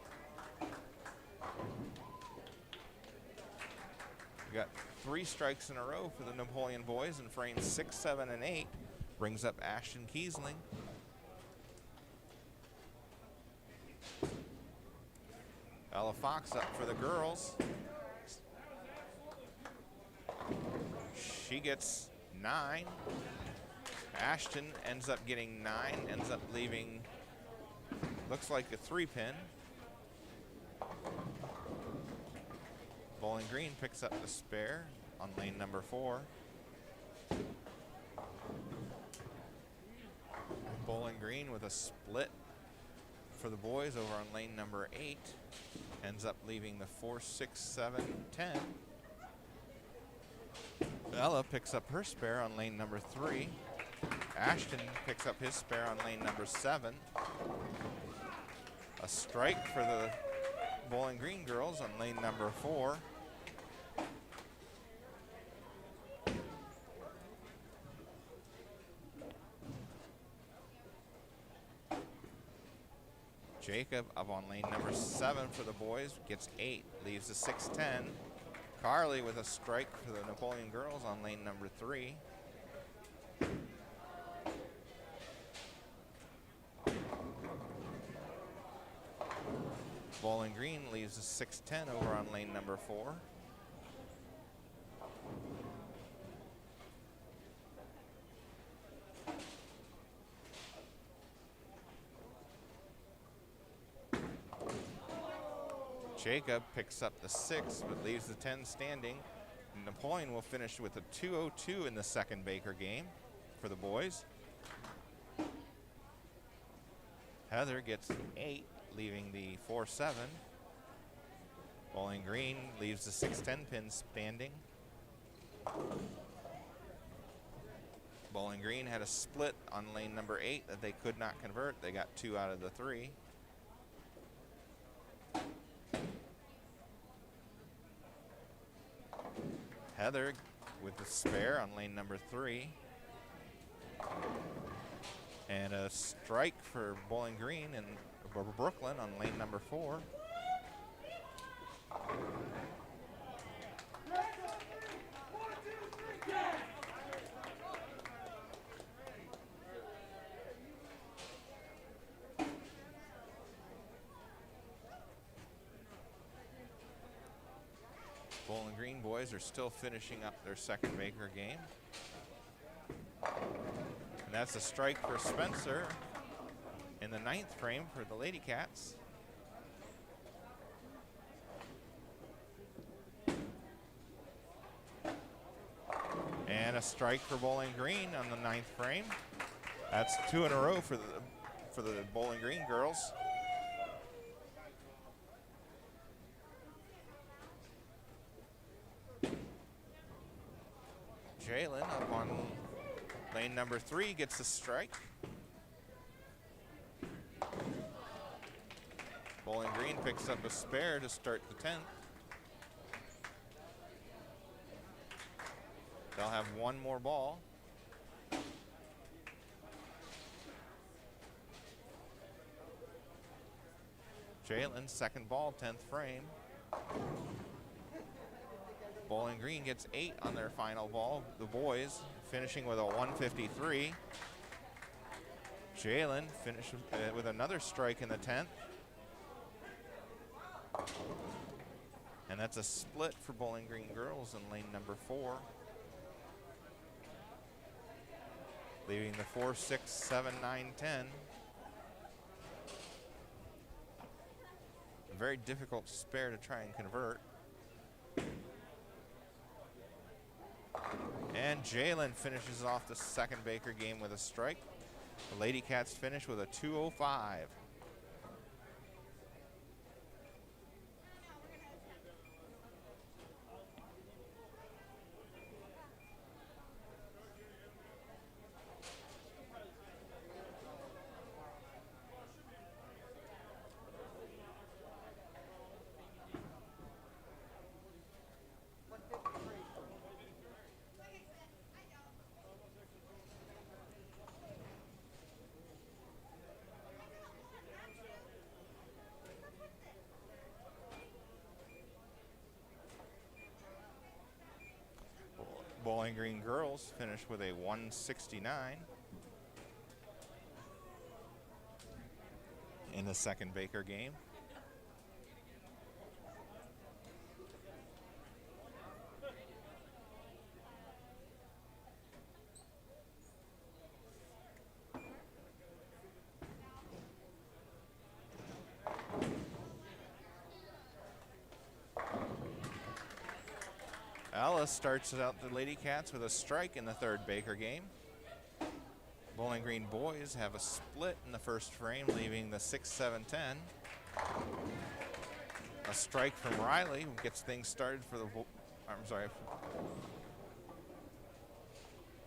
We got 3 strikes in a row for the Napoleon boys in frames 6, 7, and 8. Brings up Ashton Kiesling. Ella Fox up for the girls. She gets 9. Ashton ends up getting 9, ends up leaving, looks like a 3-pin. Bowling Green picks up the spare on lane number 4. Bowling Green with a split for the boys over on lane number 8. Ends up leaving the 4, 6, 7, 10. Ella picks up her spare on lane number 3. Ashton picks up his spare on lane number 7. A strike for the Bowling Green girls on lane number 4. Jacob up on lane number 7 for the boys, gets 8, leaves the 6-10. Carly with a strike for the Napoleon girls on lane number 3. Bowling Green leaves the 6-10 over on lane number 4. Jacob picks up the 6, but leaves the 10 standing. Napoleon will finish with a 2-0-2 in the second Baker game for the boys. Heather gets 8, leaving the 4-7. Bowling Green leaves the 6-10 pin standing. Bowling Green had a split on lane number 8 that they could not convert. They got 2 out of the 3. Heather with the spare on lane number 3. And a strike for Bowling Green and Brooklyn on lane number 4. Bowling Green boys are still finishing up their second Baker game. And that's a strike for Spencer in the 9th frame for the Lady Cats. And a strike for Bowling Green on the 9th frame. That's 2 in a row for the Bowling Green girls. Jalen up on lane number 3 gets a strike. Bowling Green picks up a spare to start the 10th. They'll have one more ball. Jalen, second ball, 10th frame. Bowling Green gets 8 on their final ball. The boys finishing with a 153. Jalen finished with another strike in the 10th. And that's a split for Bowling Green girls in lane number 4. Leaving the 4, 6, 7, 9, 10. A very difficult spare to try and convert. And Jalen finishes off the second Baker game with a strike. The Lady Cats finish with a 205. Bowling Green girls finished with a 169 in the second Baker game. Alice starts out the Lady Cats with a strike in the third Baker game. Bowling Green boys have a split in the first frame, leaving the 6-7-10. A strike from Riley, who gets things started for the,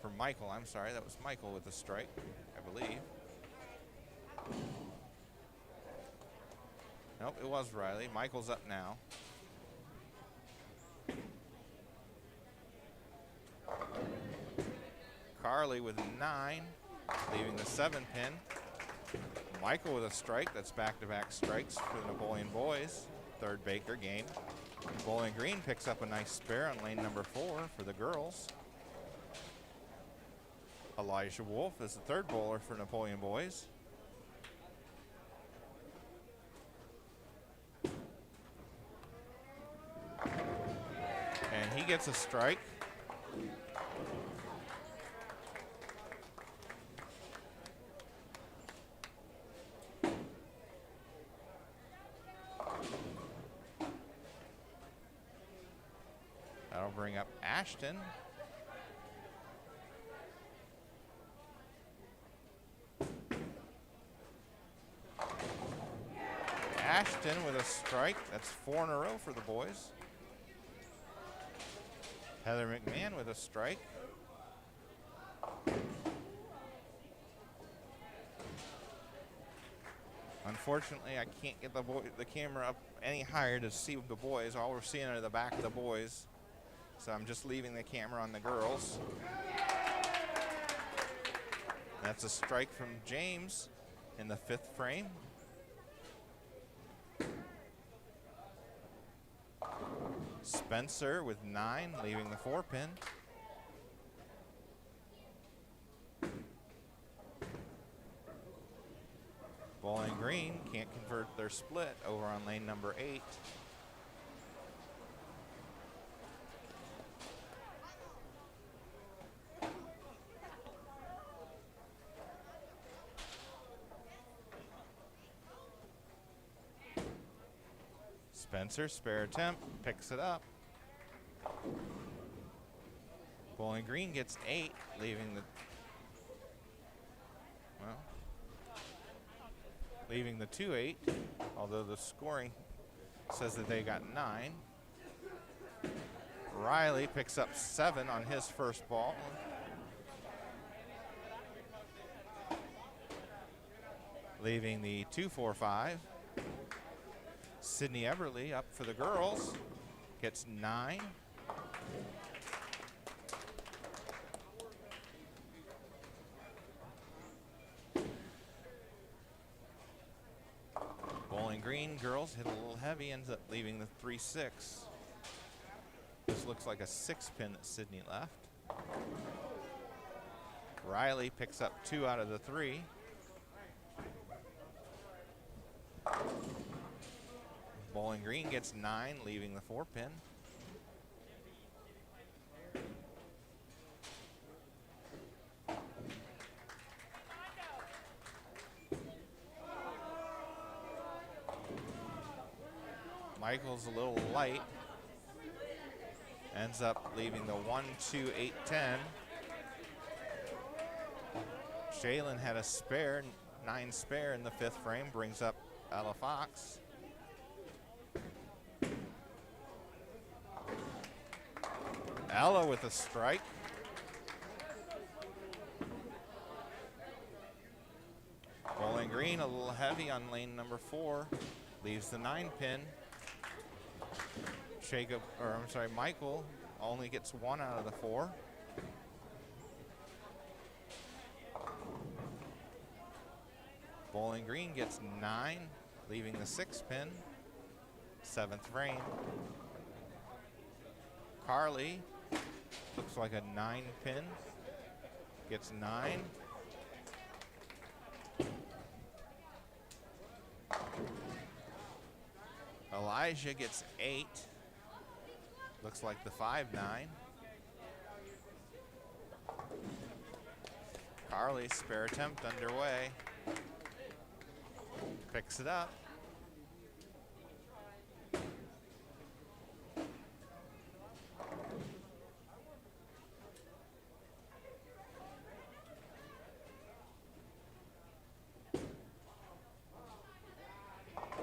for Michael. I'm sorry, that was Michael with the strike, I believe. Nope, it was Riley. Michael's up now. Carly with 9, leaving the 7 pin. Michael with a strike. That's back-to-back strikes for the Napoleon boys. Third Baker game. Bowling Green picks up a nice spare on lane number 4 for the girls. Elijah Wolf is the third bowler for Napoleon boys. And he gets a strike. That'll bring up Ashton. Ashton with a strike. That's 4 in a row for the boys. Heather McMahon with a strike. Unfortunately, I can't get the camera up any higher to see the boys. All we're seeing are the back of the boys. So I'm just leaving the camera on the girls. That's a strike from James in the 5th frame. Spencer with 9, leaving the 4 pin. Bowling Green can't convert their split over on lane number 8. Spencer, spare attempt, picks it up. Bowling Green gets 8, leaving the 2-8, although the scoring says that they got 9. Riley picks up 7 on his first ball. Leaving the 2-4-5. Sydney Everly up for the girls, gets 9. Bowling Green girls hit a little heavy, ends up leaving the 3-6. This looks like a 6 pin that Sydney left. Riley picks up 2 out of the 3. Bowling Green gets 9, leaving the 4 pin. Michael's a little light. Ends up leaving the 1-2-8-10. Shaylin had a spare, 9 spare in the 5th frame, brings up Ella Fox. Ella with a strike. Bowling Green a little heavy on lane number 4. Leaves the 9 pin. Michael only gets 1 out of the 4. Bowling Green gets 9, leaving the 6 pin. 7th frame. Carly looks looks like a 9 pin. Gets 9. Elijah gets 8. Looks like the 5-9. Carly's spare attempt underway. Picks it up.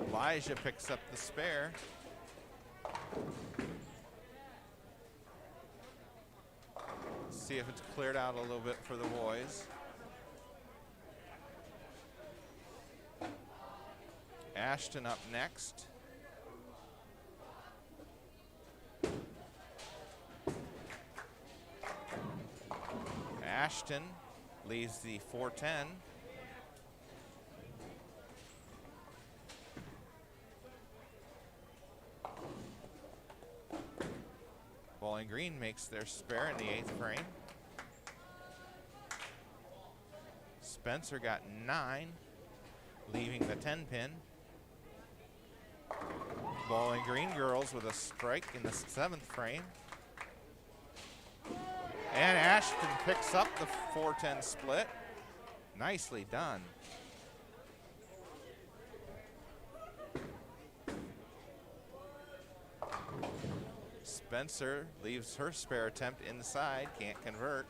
Elijah picks up the spare. See if it's cleared out a little bit for the boys. Ashton up next. Ashton leaves the 410. Bowling Green makes their spare in the 8th frame. Spencer got 9, leaving the 10 pin. Bowling Green girls with a strike in the 7th frame. And Ashton picks up the 410 split. Nicely done. Spencer leaves her spare attempt inside, can't convert.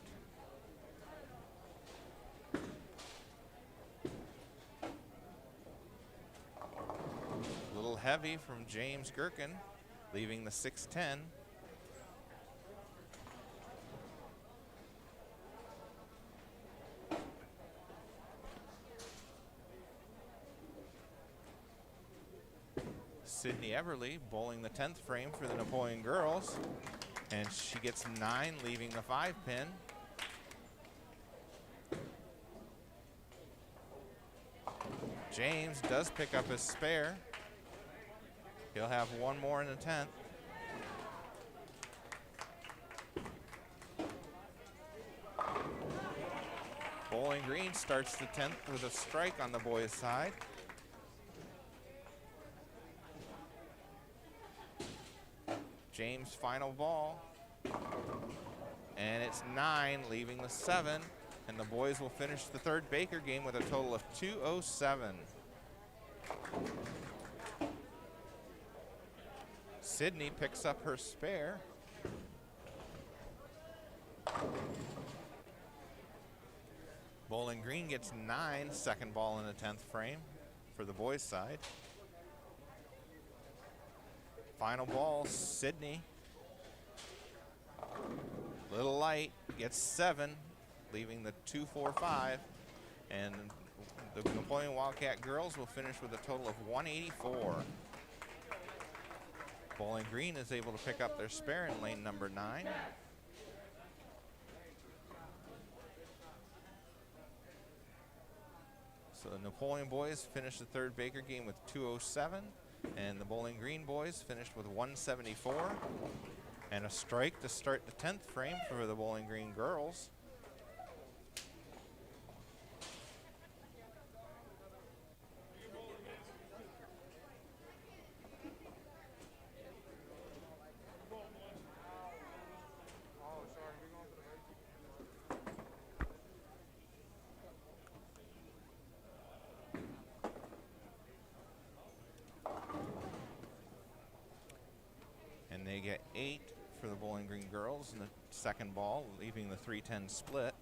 A little heavy from James Gurken, leaving the 610. Sydney Everly bowling the 10th frame for the Napoleon girls, and she gets 9, leaving the 5 pin. James does pick up his spare. He'll have one more in the 10th. Bowling Green starts the 10th with a strike on the boys' side. James' final ball, and it's 9, leaving the 7, and the boys will finish the 3rd Baker game with a total of 207. Sydney picks up her spare. Bowling Green gets 9, 2nd ball in the 10th frame for the boys' side. Final ball, Sydney. Little light, gets 7, leaving the 245. And the Napoleon Wildcat girls will finish with a total of 184. Bowling Green is able to pick up their spare in lane number 9. So the Napoleon boys finished the 3rd Baker game with 207. And the Bowling Green boys finished with 174. And a strike to start the 10th frame for the Bowling Green girls. They get 8 for the Bowling Green girls in the 2nd ball, leaving the 310 split.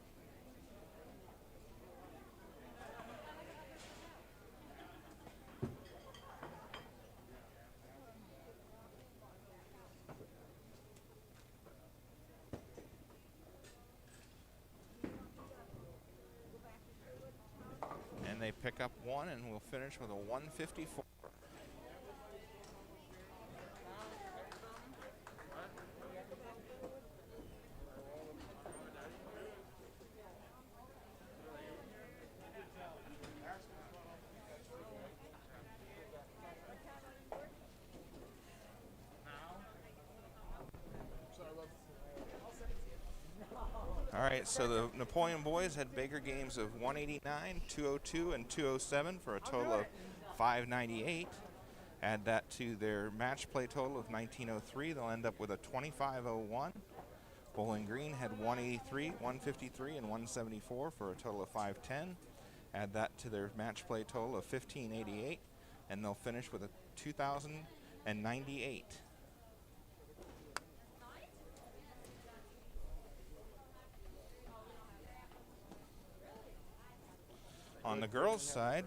And they pick up 1 and will finish with a 154. All right, so the Napoleon boys had Baker games of 189, 202, and 207 for a total of 598. Add that to their match play total of 1903, they'll end up with a 2501. Bowling Green had 183, 153, and 174 for a total of 510. Add that to their match play total of 1588, and they'll finish with a 2098. On the girls' side,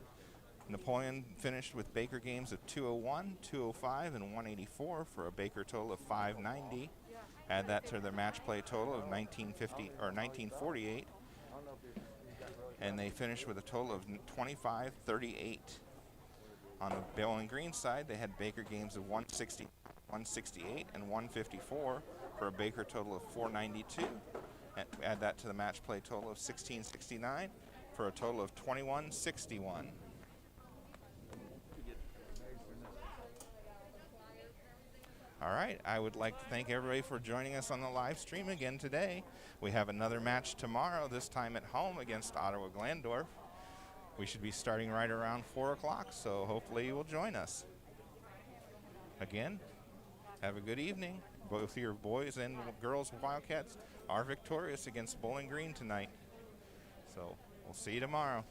Napoleon finished with Baker games of 201, 205, and 184 for a Baker total of 590. Add that to their match play total of 1948, and they finished with a total of 2538. On the Bowling Green side, they had Baker games of 160, 168, and 154 for a Baker total of 492. And add that to the match play total of 1669 for a total of 2161. All right, I would like to thank everybody for joining us on the live stream again today. We have another match tomorrow, this time at home against Ottawa Glandorf. We should be starting right around 4 o'clock, so hopefully you will join us. Again, have a good evening. Both your boys and girls Wildcats are victorious against Bowling Green tonight. So we'll see you tomorrow.